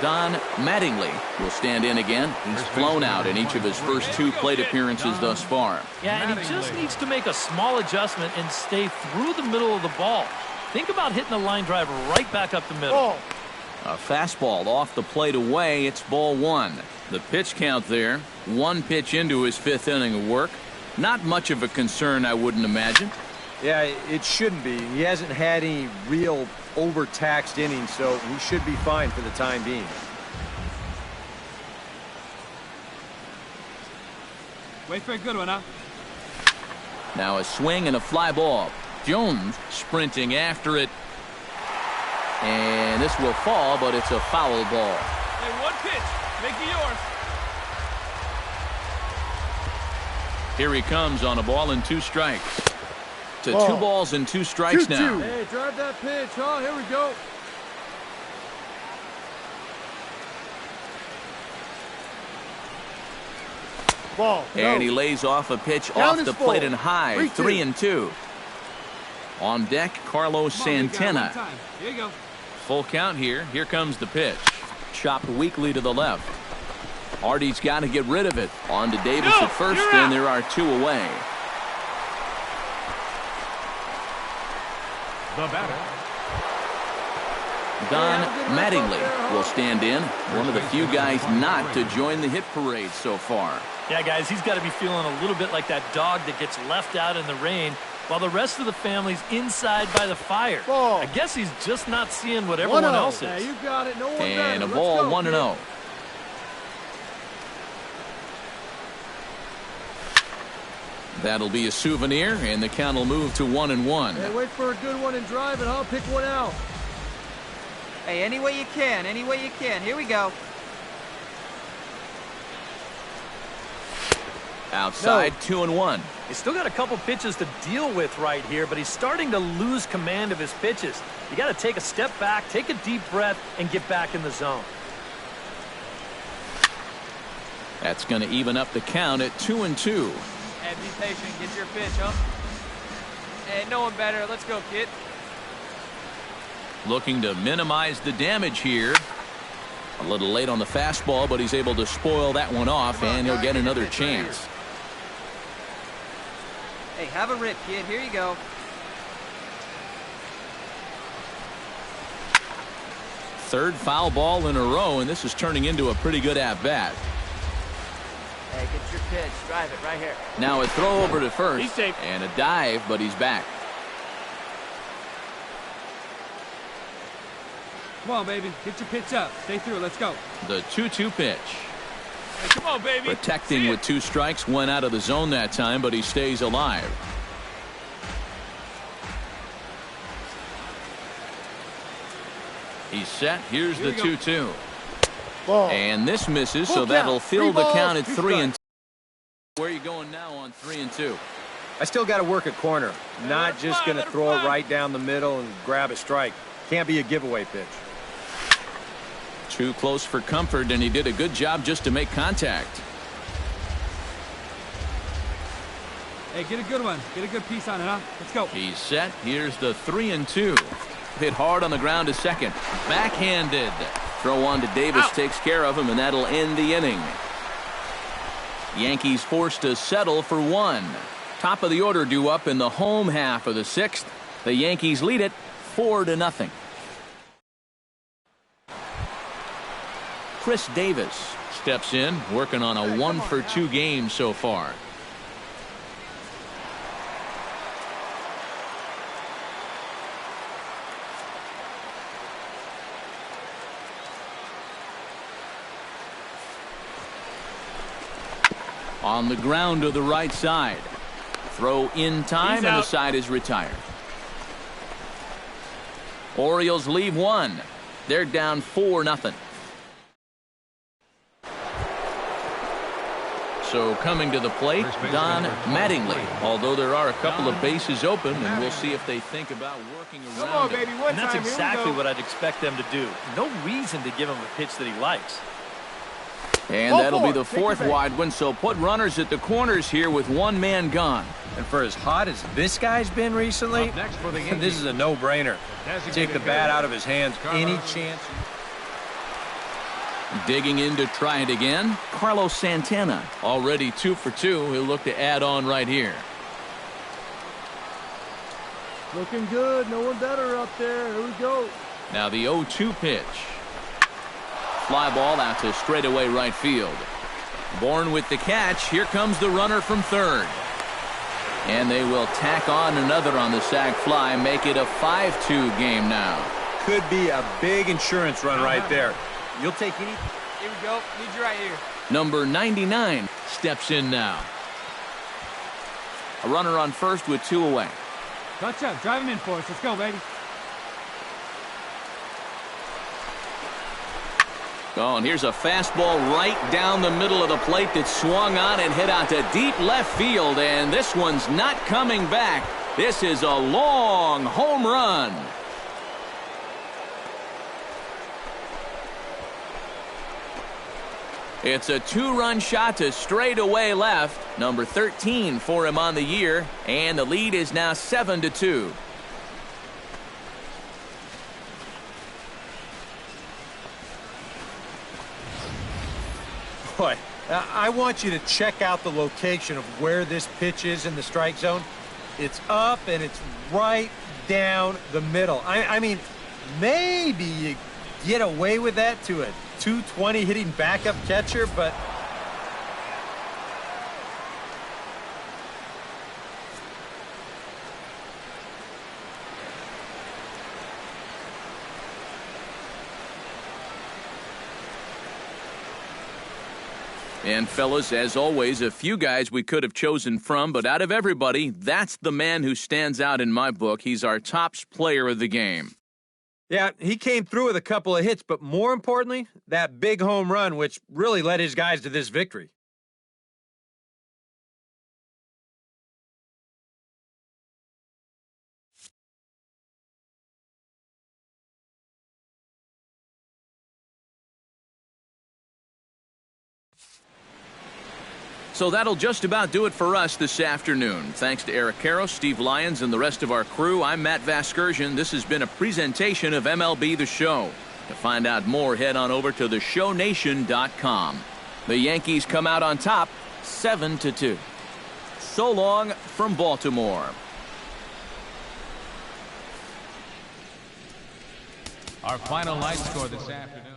[SPEAKER 1] Don Mattingly will stand in again. He's flown out in each of his first 2 plate appearances thus far.
[SPEAKER 4] Yeah, and he just needs to make a small adjustment and stay through the middle of the ball. Think about hitting a line drive right back up the middle.
[SPEAKER 1] A fastball off the plate away. It's ball 1. The pitch count there. 1 pitch into his 5th inning of work. Not much of a concern, I wouldn't imagine.
[SPEAKER 2] Yeah, it shouldn't be. He hasn't had any real overtaxed innings, so he should be fine for the time being.
[SPEAKER 3] Wait for a good one, huh?
[SPEAKER 1] Now a swing and a fly ball. Jones sprinting after it. And this will fall, but it's a foul ball.
[SPEAKER 3] Hey, 1 pitch. Make it yours.
[SPEAKER 1] Here he comes on a ball and 2 strikes. To 2 balls and 2 strikes now.
[SPEAKER 7] Hey, drive that pitch, huh? Here we go. Ball.
[SPEAKER 1] And he lays off a pitch off the plate and high. 3-2. On deck, Carlos Santana.
[SPEAKER 3] Here you go.
[SPEAKER 1] Full count here. Here comes the pitch. Chopped weakly to the left. Artie's got to get rid of it. On to Davis at first, and there are 2 away.
[SPEAKER 6] The batter,
[SPEAKER 1] Don Mattingly will stand in. One of the few guys not to join the hit parade so far.
[SPEAKER 4] Yeah, guys, he's got to be feeling a little bit like that dog that gets left out in the rain while the rest of the family's inside by the fire. I guess he's just not seeing what everyone else is.
[SPEAKER 7] Yeah, you got it. No one
[SPEAKER 1] and
[SPEAKER 7] better.
[SPEAKER 1] a ball, 1-0. That'll be a souvenir, and the count will move to 1-1.
[SPEAKER 7] Hey, wait for a good one and drive it, huh? Pick one out.
[SPEAKER 5] Hey, any way you can. Any way you can. Here we go.
[SPEAKER 1] Outside, 2-1.
[SPEAKER 4] He's still got a couple pitches to deal with right here, but he's starting to lose command of his pitches. You got to take a step back, take a deep breath, and get back in the zone.
[SPEAKER 1] That's going to even up the count at 2-2.
[SPEAKER 5] And be patient. Get your pitch, huh? Hey, no one better. Let's go, kid.
[SPEAKER 1] Looking to minimize the damage here. A little late on the fastball, but he's able to spoil that one off, and he'll get another chance.
[SPEAKER 5] Hey, have a rip, kid. Here you go.
[SPEAKER 1] Third foul ball in a row, and this is turning into a pretty good at-bat.
[SPEAKER 5] Hey, get your pitch. Drive it right here.
[SPEAKER 1] Now a throw over to first, and a dive, but he's back.
[SPEAKER 7] Come on, baby. Get your pitch up. Stay through it. Let's go.
[SPEAKER 1] The 2-2 pitch.
[SPEAKER 3] Hey, come on, baby.
[SPEAKER 1] Protecting with 2 strikes, went out of the zone that time, but he stays alive. He's set. Here's the 2-2. And this misses, so that'll fill the count at 3-2. Where are you going now on 3-2?
[SPEAKER 2] I still got to work at corner. Not just going to throw it right down the middle and grab a strike. Can't be a giveaway pitch.
[SPEAKER 1] Too close for comfort, and he did a good job just to make contact.
[SPEAKER 7] Hey, get a good one. Get a good piece on it, huh? Let's go.
[SPEAKER 1] He's set. Here's the 3-2. Hit hard on the ground to second. Backhanded. Throw on to Davis takes care of him, and that'll end the inning. Yankees forced to settle for 1. Top of the order due up in the home half of the 6th. The Yankees lead it 4-0. Chris Davis steps in, working on a 1-for-2 game so far. On the ground to the right side. Throw in time, and the side is retired. Orioles leave 1. They're down 4-0. So coming to the plate, Don Mattingly. Although there are a couple of bases open, and we'll see if they think about working around it.
[SPEAKER 4] And that's exactly what I'd expect them to do. No reason to give him a pitch that he likes.
[SPEAKER 1] And that'll be the 4th wide one, so put runners at the corners here with 1 man gone.
[SPEAKER 2] And for as hot as this guy's been recently, this is a no-brainer. Take the bat out of his hands any chance.
[SPEAKER 1] Digging in to try it again, Carlos Santana. Already 2 for 2. He'll look to add on right here.
[SPEAKER 7] Looking good. No one better up there. Here we go.
[SPEAKER 1] Now the 0-2 pitch. Fly ball out to straightaway right field. Bourne with the catch. Here comes the runner from third. And they will tack on another on the sac fly, make it a 5-2 game now.
[SPEAKER 2] Could be a big insurance run right there. You'll take any.
[SPEAKER 5] Here we go. Need you right here.
[SPEAKER 1] Number 99 steps in now. A runner on first with 2 away.
[SPEAKER 7] Gotcha. Drive him in for us. Let's go, baby.
[SPEAKER 1] Oh, and here's a fastball right down the middle of the plate that swung on and hit out to deep left field, and this one's not coming back. This is a long home run. It's a 2-run shot to straightaway left. Number 13 for him on the year, and the lead is now 7-2.
[SPEAKER 2] Boy, I want you to check out the location of where this pitch is in the strike zone. It's up and it's right down the middle. I mean, maybe you get away with that to a 220 hitting backup catcher, but
[SPEAKER 1] and fellas, as always, a few guys we could have chosen from, but out of everybody, that's the man who stands out in my book. He's our top player of the game.
[SPEAKER 2] yeah, he came through with a couple of hits, but more importantly, that big home run, which really led his guys to this victory.
[SPEAKER 1] So that'll just about do it for us this afternoon. Thanks to Eric Karros, Steve Lyons, and the rest of our crew. I'm Matt Vasgersian. This has been a presentation of MLB The Show. To find out more, head on over to theshownation.com. The Yankees come out on top, 7-2. So long from Baltimore.
[SPEAKER 6] Our final line score this afternoon.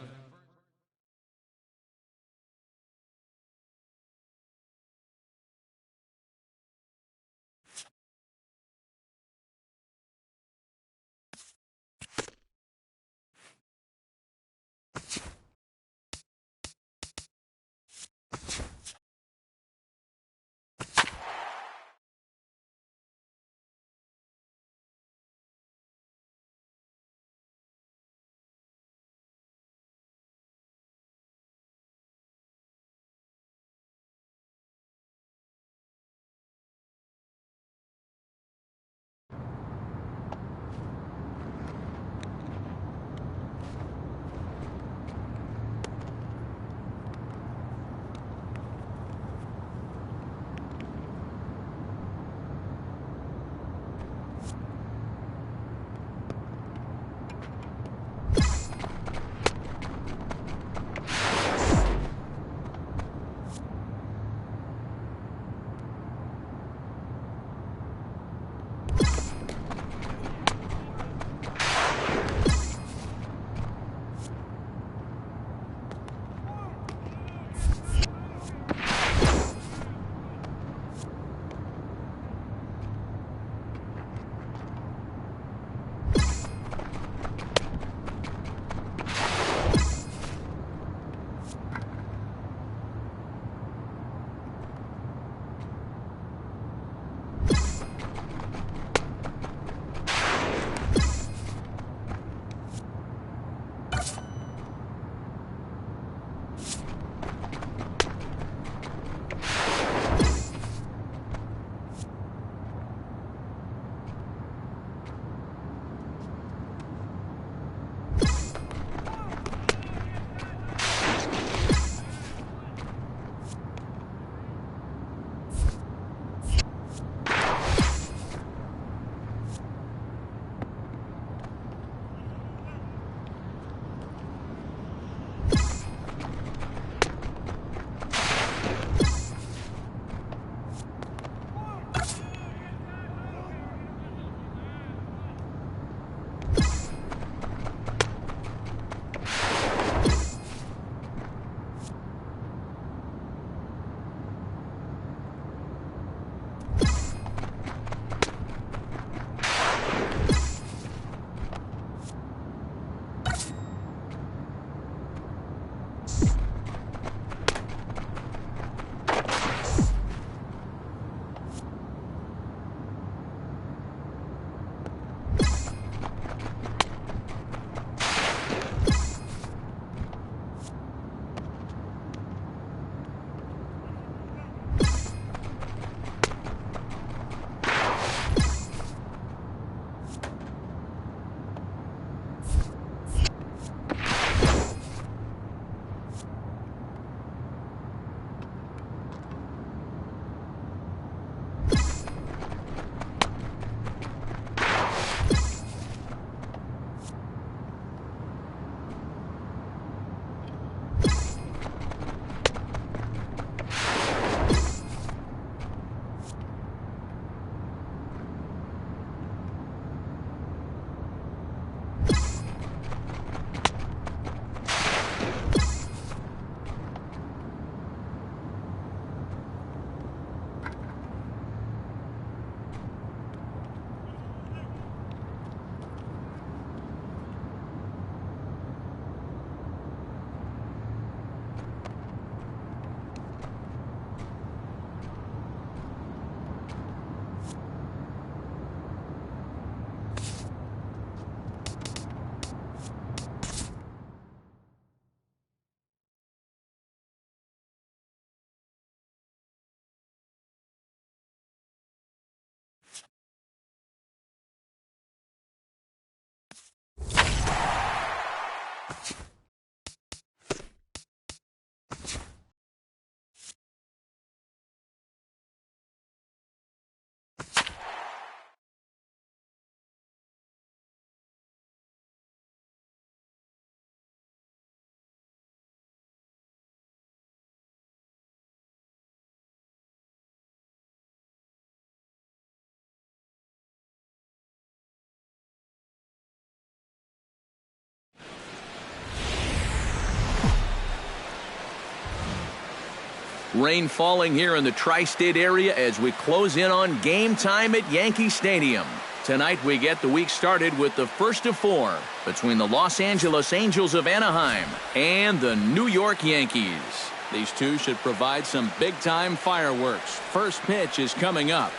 [SPEAKER 1] Rain falling here in the tri-state area as we close in on game time at Yankee Stadium. Tonight we get the week started with the first of 4 between the Los Angeles Angels of Anaheim and the New York Yankees. These two should provide some big-time fireworks. First pitch is coming up.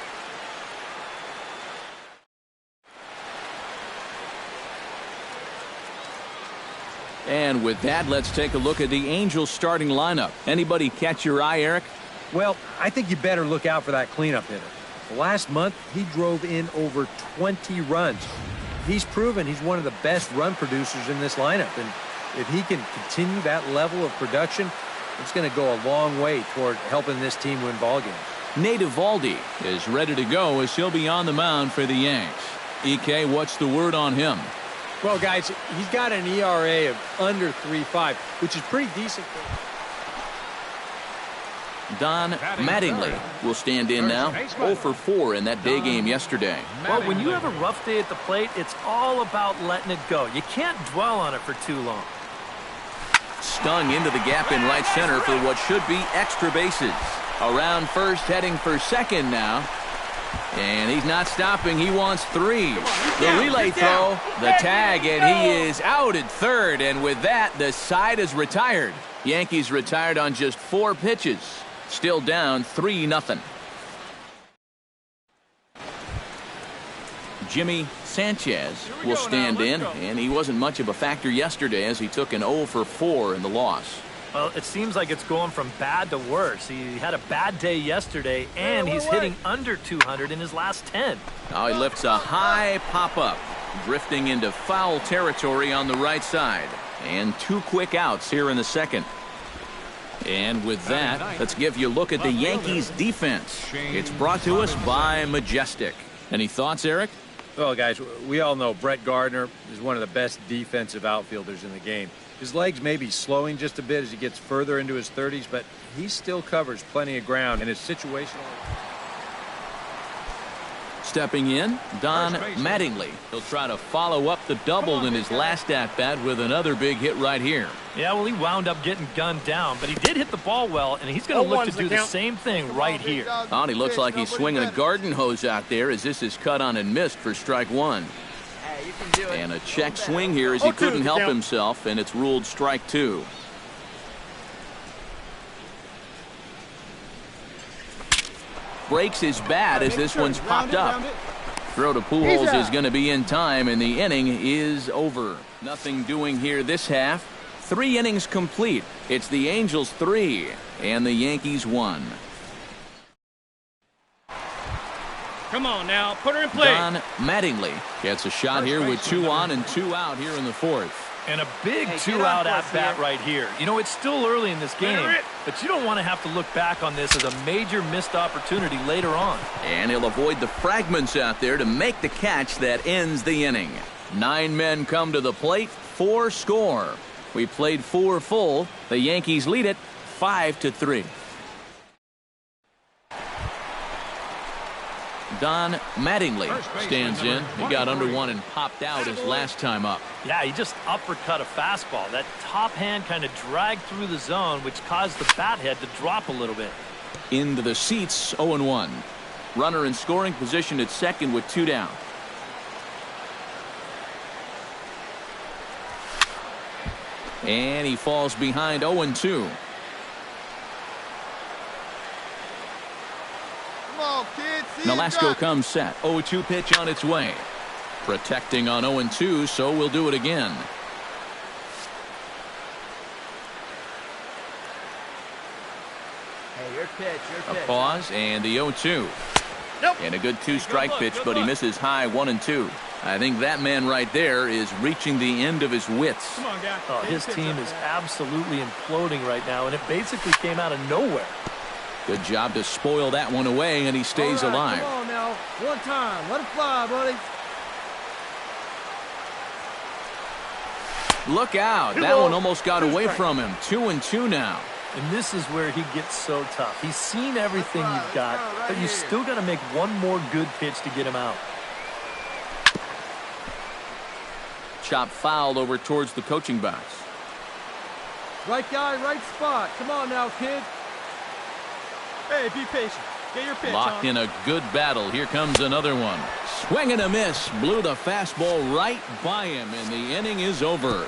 [SPEAKER 1] And with that, let's take a look at the Angels starting lineup. Anybody catch your eye, Eric?
[SPEAKER 2] Well, I think you better look out for that cleanup hitter. Last month, he drove in over 20 runs. He's proven he's one of the best run producers in this lineup. And if he can continue that level of production, it's going to go a long way toward helping this team win ball games.
[SPEAKER 1] Nate Eovaldi is ready to go as he'll be on the mound for the Yanks. EK, what's the word on him?
[SPEAKER 2] Well, guys, he's got an ERA of under 3.5, which is pretty decent.
[SPEAKER 1] Don Mattingly will stand in now. 0 for 4 in that day game yesterday.
[SPEAKER 4] Well, when you have a rough day at the plate, it's all about letting it go. You can't dwell on it for too long.
[SPEAKER 1] Stung into the gap in right center for what should be extra bases. Around first, heading for second now. And he's not stopping. He wants 3. The relay throw, the tag, and he is out at third. And with that, the side is retired. Yankees retired on just 4 pitches. Still down 3-0. Jimmy Sanchez will stand in, and he wasn't much of a factor yesterday as he took an 0 for 4 in the loss.
[SPEAKER 4] Well, it seems like it's going from bad to worse. He had a bad day yesterday, and he's hitting under 200 in his last 10.
[SPEAKER 1] Now he lifts a high pop-up, drifting into foul territory on the right side. And 2 quick outs here in the second. And with that, let's give you a look at the Yankees defense. It's brought to us by Majestic. Any thoughts, Eric?
[SPEAKER 2] Well, guys, we all know Brett Gardner is one of the best defensive outfielders in the game. His legs may be slowing just a bit as he gets further into his 30s, but he still covers plenty of ground and is situational.
[SPEAKER 1] Stepping in, Don Mattingly. He'll try to follow up the double in his last at-bat with another big hit right here.
[SPEAKER 4] Yeah, well, he wound up getting gunned down, but he did hit the ball well, and he's going to look to do the same thing right here.
[SPEAKER 1] He looks like he's swinging a garden hose out there as this is cut on and missed for strike 1.
[SPEAKER 5] You can do it.
[SPEAKER 1] And a check swing here as he couldn't help himself, and it's ruled strike 2. Breaks his bat as this one's popped up. Throw to Pujols is going to be in time, and the inning is over. Nothing doing here this half. 3 innings complete. It's the Angels 3 and the Yankees 1.
[SPEAKER 3] Come on now, put her in play.
[SPEAKER 1] Don Mattingly gets a shot here with 2 on and 2 out here in the 4th.
[SPEAKER 4] And a big 2-out at-bat right here. You know, it's still early in this game, but you don't want to have to look back on this as a major missed opportunity later on.
[SPEAKER 1] And he'll avoid the fragments out there to make the catch that ends the inning. 9 men come to the plate, 4 score. We played 4 full. The Yankees lead it 5-3. Don Mattingly stands in. He got under 1 and popped out his last time up.
[SPEAKER 4] Yeah, he just uppercut a fastball. That top hand kind of dragged through the zone, which caused the bat head to drop a little bit.
[SPEAKER 1] Into the seats, 0-1. Runner in scoring position at second with 2 down. And he falls behind 0-2. Nolasco comes set. 0-2 pitch on its way. Protecting on 0-2, so we'll do it again.
[SPEAKER 5] Hey, your pitch.
[SPEAKER 1] A pause and the 0-2.
[SPEAKER 3] Nope.
[SPEAKER 1] And a good 2-strike pitch, but he misses high 1-2. I think that man right there is reaching the end of his wits.
[SPEAKER 3] Come on, guy.
[SPEAKER 4] Oh, his team is absolutely imploding right now, and it basically came out of nowhere.
[SPEAKER 1] Good job to spoil that one away, and he stays alive.
[SPEAKER 7] Come on now. One time. Let it fly, buddy.
[SPEAKER 1] Look out. That one almost got away from him. 2-2 now.
[SPEAKER 4] And this is where he gets so tough. He's seen everything you've got, but you still got to make one more good pitch to get him out.
[SPEAKER 1] Chop fouled over towards the coaching box.
[SPEAKER 7] Right guy, right spot. Come on now, kid. Hey, be patient. Get your pitch,
[SPEAKER 1] Locked in a good battle. Here comes another one. Swing and a miss. Blew the fastball right by him, and the inning is over.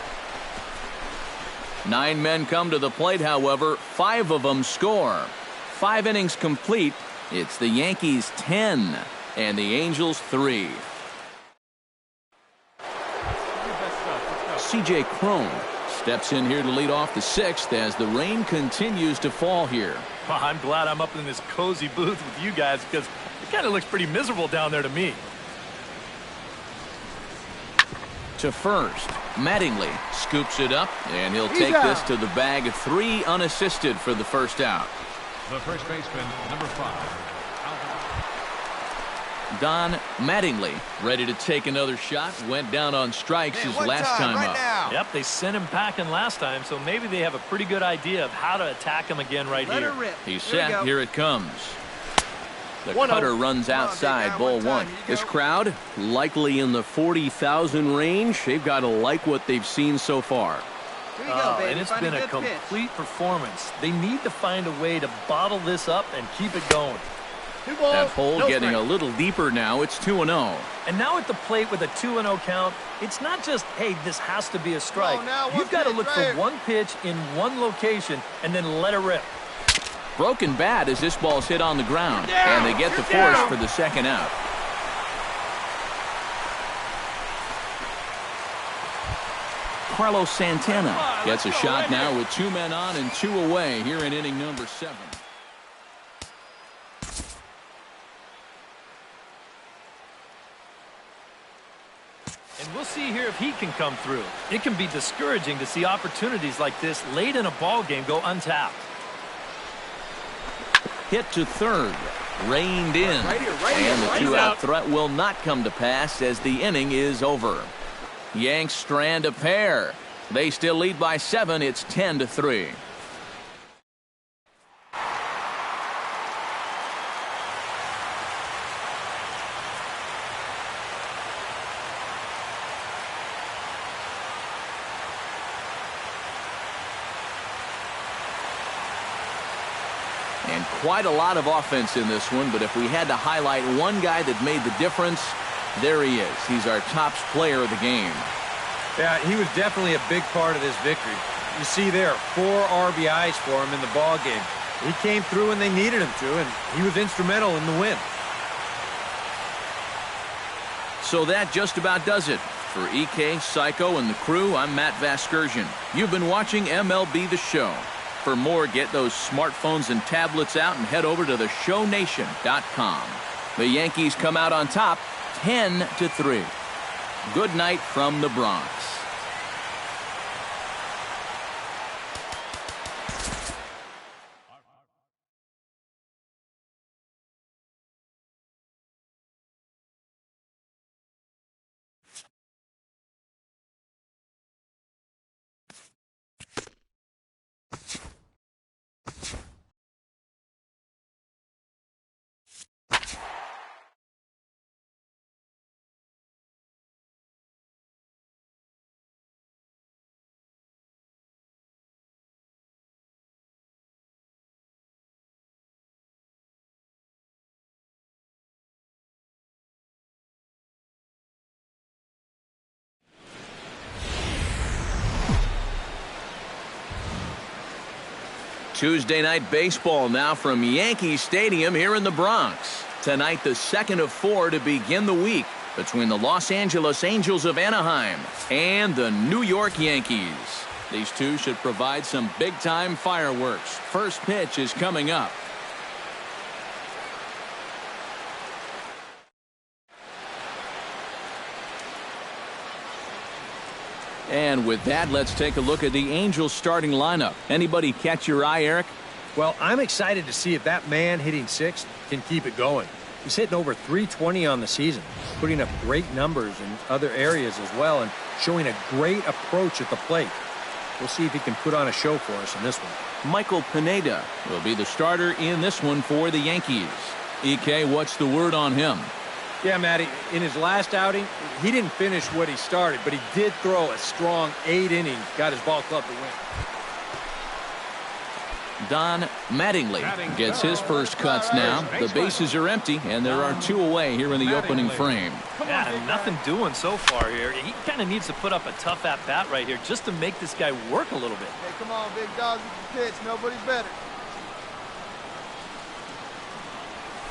[SPEAKER 1] 9 men come to the plate, however. 5 of them score. 5 innings complete. It's the Yankees 10 and the Angels 3. C.J. Cron steps in here to lead off the 6th as the rain continues to fall here.
[SPEAKER 4] Well, I'm glad I'm up in this cozy booth with you guys because it kind of looks pretty miserable down there to me.
[SPEAKER 1] To first, Mattingly scoops it up, and he'll take this to the bag. 3 unassisted for the first out.
[SPEAKER 6] The first baseman, number 5.
[SPEAKER 1] Don Mattingly ready to take another shot. Went down on strikes his last time up.
[SPEAKER 4] Yep, they sent him packing last time, so maybe they have a pretty good idea of how to attack him again right here.
[SPEAKER 1] He's set. Here it comes. The cutter runs outside, ball 1. This crowd, likely in the 40,000 range. They've got to like what they've seen so far.
[SPEAKER 4] And it's been a complete performance. They need to find a way to bottle this up and keep it going.
[SPEAKER 1] That hole getting a little deeper now. It's 2-0.
[SPEAKER 4] And now at the plate with a 2-0 count, it's not just, hey, this has to be a strike. You've got to look for one pitch in one location and then let it rip.
[SPEAKER 1] Broken bat as this ball's hit on the ground. And they get the force for the second out. Carlos Santana gets a shot now with 2 men on and 2 away here in inning number 7.
[SPEAKER 4] And we'll see here if he can come through. It can be discouraging to see opportunities like this late in a ball game go untapped.
[SPEAKER 1] Hit to third. Reined in. And the 2-out threat will not come to pass as the inning is over. Yanks strand a pair. They still lead by 7. It's 10-3. And quite a lot of offense in this one, but if we had to highlight one guy that made the difference, there he is. He's our top player of the game.
[SPEAKER 2] Yeah, he was definitely a big part of this victory. You see there, 4 RBIs for him in the ball game. He came through when they needed him to, and he was instrumental in the win.
[SPEAKER 1] So that just about does it. For EK, Psycho, and the crew, I'm Matt Vasgersian. You've been watching MLB The Show. For more, get those smartphones and tablets out and head over to theshownation.com. The Yankees come out on top 10-3. Good night from the Bronx. Tuesday night baseball now from Yankee Stadium here in the Bronx. Tonight, the second of 4 to begin the week between the Los Angeles Angels of Anaheim and the New York Yankees. These two should provide some big-time fireworks. First pitch is coming up. And with that, let's take a look at the Angels starting lineup. Anybody catch your eye, Eric?
[SPEAKER 2] Well, I'm excited to see if that man hitting 6th can keep it going. He's hitting over 320 on the season, putting up great numbers in other areas as well, and showing a great approach at the plate. We'll see if he can put on a show for us in this one.
[SPEAKER 1] Michael Pineda will be the starter in this one for the Yankees. EK, what's the word on him?
[SPEAKER 2] Yeah, Matty, in his last outing, he didn't finish what he started, but he did throw a strong 8 innings, got his ball club to win.
[SPEAKER 1] Don Mattingly gets his first cuts now. The bases are empty, and there are 2 away here in the opening frame.
[SPEAKER 4] Yeah, nothing doing so far here. He kind of needs to put up a tough at-bat right here just to make this guy work a little bit.
[SPEAKER 7] Hey, come on, big dog, with the pitch. Nobody better.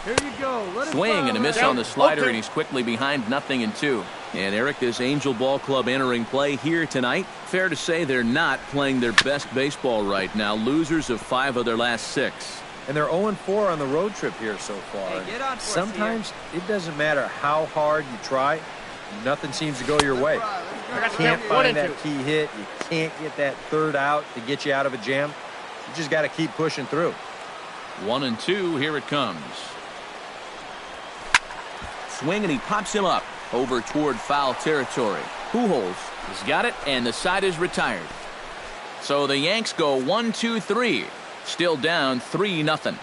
[SPEAKER 7] Here you go. Let it
[SPEAKER 1] Swing and a miss on the slider,
[SPEAKER 7] Okay.
[SPEAKER 1] and he's quickly behind 0-2. And Eric, this Angel Ball Club entering play here tonight. Fair to say they're not playing their best baseball right now. Losers of 5 of their last 6.
[SPEAKER 2] And they're 0-4 on the road trip here so far.
[SPEAKER 5] Hey, get on for us
[SPEAKER 2] Sometimes it doesn't matter how hard you try, nothing seems to go your way. You can't find that key hit. You can't get that third out to get you out of a jam. You just got to keep pushing through.
[SPEAKER 1] 1-2, here it comes. Swing, and he pops him up over toward foul territory. Pujols has got it, and the side is retired. So the Yanks go 1-2-3, still down 3-0.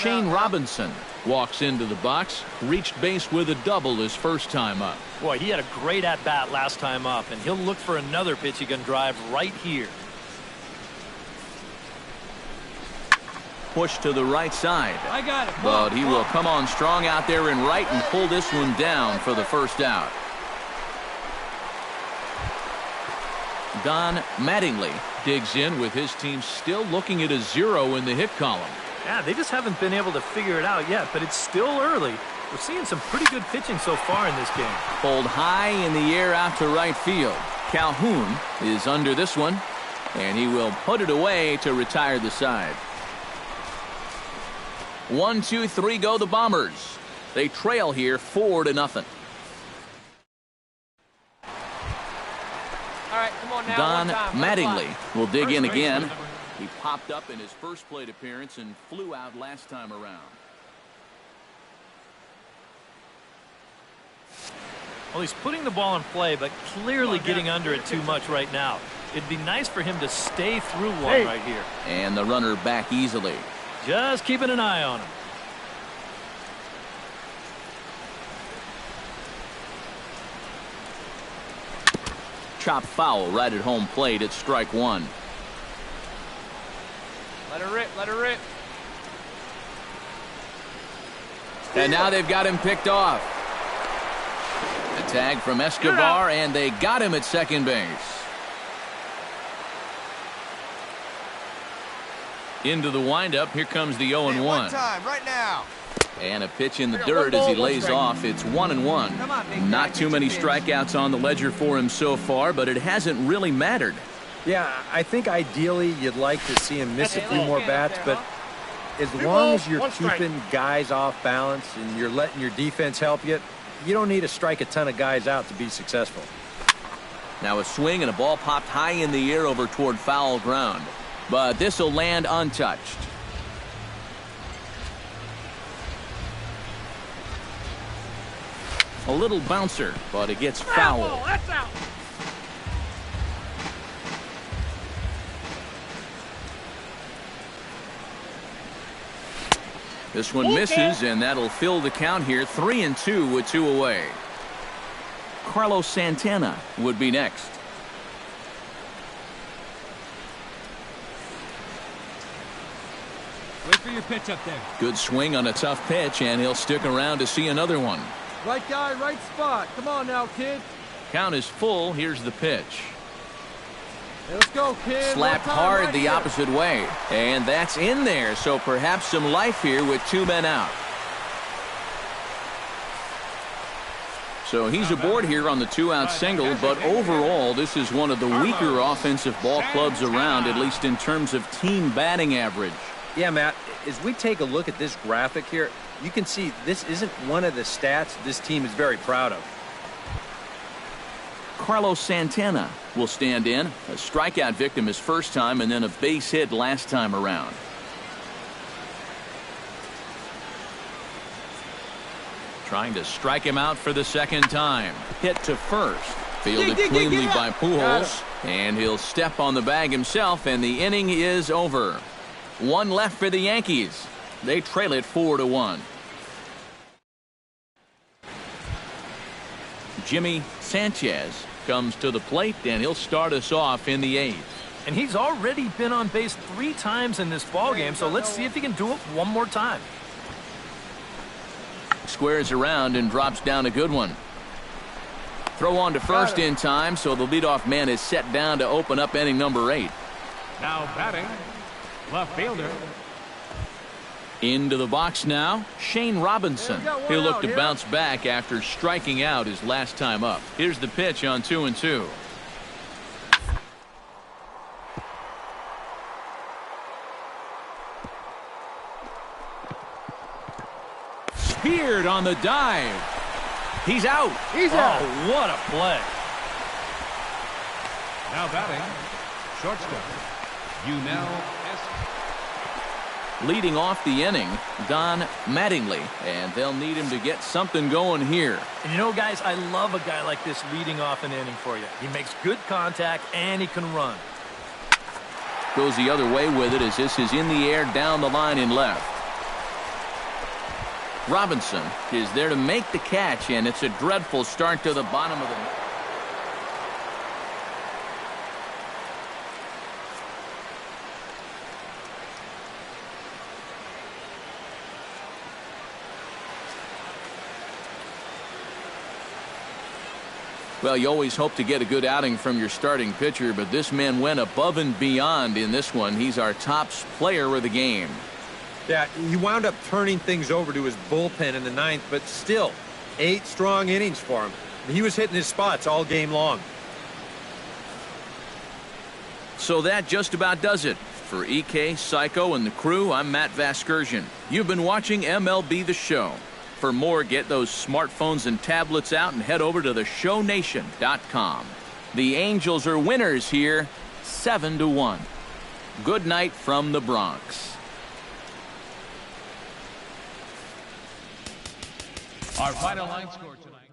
[SPEAKER 1] Shane Robinson walks into the box, reached base with a double his first time up.
[SPEAKER 4] Boy, he had a great at-bat last time up, and he'll look for another pitch he can drive right here.
[SPEAKER 1] Push to the right side.
[SPEAKER 3] I got it.
[SPEAKER 1] But he will come on strong out there in right and pull this one down for the first out. Don Mattingly digs in with his team still looking at a 0 in the hit column.
[SPEAKER 4] Yeah, they just haven't been able to figure it out yet, but it's still early. We're seeing some pretty good pitching so far in this game.
[SPEAKER 1] Pulled high in the air out to right field. Calhoun is under this one, and he will put it away to retire the side. 1-2-3 go the Bombers. They trail here 4-0.
[SPEAKER 5] All right, come on now.
[SPEAKER 1] Don
[SPEAKER 5] one time,
[SPEAKER 1] Mattingly will dig in again. He popped up in his first plate appearance and flew out last time around.
[SPEAKER 4] Well, he's putting the ball in play, but clearly getting under it too much right now. It'd be nice for him to stay through one right here.
[SPEAKER 1] And the runner back easily.
[SPEAKER 4] Just keeping an eye on him.
[SPEAKER 1] Chop foul right at home plate at strike 1.
[SPEAKER 5] Let her rip. Let her rip.
[SPEAKER 1] And now they've got him picked off. A tag from Escobar, and they got him at second base. Into the windup. Here comes the 0-1.
[SPEAKER 7] Time, right now.
[SPEAKER 1] And a pitch in the dirt as he lays off. It's 1-1. Not too many strikeouts on the ledger for him so far, but it hasn't really mattered.
[SPEAKER 2] Yeah, I think ideally you'd like to see him miss a few more bats, but as long as you're keeping guys off balance and you're letting your defense help you, you don't need to strike a ton of guys out to be successful.
[SPEAKER 1] Now a swing and a ball popped high in the air over toward foul ground. But this will land untouched. A little bouncer, but it gets foul.
[SPEAKER 3] That's out.
[SPEAKER 1] This one misses, and that'll fill the count here. 3-2 with 2 away. Carlos Santana would be next.
[SPEAKER 3] Wait for your pitch up there.
[SPEAKER 1] Good swing on a tough pitch, and he'll stick around to see another one.
[SPEAKER 7] Right guy, right spot. Come on now, kid.
[SPEAKER 1] Count is full. Here's the pitch.
[SPEAKER 7] Hey, let's go, kid.
[SPEAKER 1] Slapped
[SPEAKER 7] One time
[SPEAKER 1] hard
[SPEAKER 7] right
[SPEAKER 1] the
[SPEAKER 7] here.
[SPEAKER 1] opposite way. And that's in there, so perhaps some life here with 2 men out. So he's aboard here on the 2-out single, but overall this is one of the weaker offensive ball clubs around, at least in terms of team batting average.
[SPEAKER 2] Yeah, Matt, as we take a look at this graphic here, you can see this isn't one of the stats this team is very proud of.
[SPEAKER 1] Carlos Santana will stand in. A strikeout victim his first time, and then a base hit last time around. Trying to strike him out for the second time. Hit to first. Fielded cleanly by Pujols. And he'll step on the bag himself, and the inning is over. 1 left for the Yankees. They trail it 4-1. Jimmy Sanchez comes to the plate, and he'll start us off in the 8th.
[SPEAKER 4] And he's already been on base 3 times in this ballgame, so let's see if he can do it one more time.
[SPEAKER 1] Squares around and drops down a good one. Throw on to first in time, so the leadoff man is set down to open up inning number 8.
[SPEAKER 6] Now batting, left fielder.
[SPEAKER 1] Into the box now, Shane Robinson. He'll look to bounce back after striking out his last time up. Here's the pitch on 2-2. Speared on the dive. He's out.
[SPEAKER 7] He's out.
[SPEAKER 4] Oh, what a play.
[SPEAKER 6] Now batting, shortstop,
[SPEAKER 1] Leading off the inning, Don Mattingly, and they'll need him to get something going here.
[SPEAKER 4] And you know, guys, I love a guy like this leading off an inning for you. He makes good contact, and he can run.
[SPEAKER 1] Goes the other way with it as this is in the air down the line in left. Robinson is there to make the catch, and it's a dreadful start to the bottom of the... Well, you always hope to get a good outing from your starting pitcher, but this man went above and beyond in this one. He's our top player of the game.
[SPEAKER 2] Yeah, he wound up turning things over to his bullpen in the 9th, but still, 8 strong innings for him. He was hitting his spots all game long.
[SPEAKER 1] So that just about does it. For EK, Psycho, and the crew, I'm Matt Vasgersian. You've been watching MLB The Show. For more, get those smartphones and tablets out and head over to theshownation.com. The Angels are winners here, 7-1. Good night from the Bronx.
[SPEAKER 6] Our final line score tonight.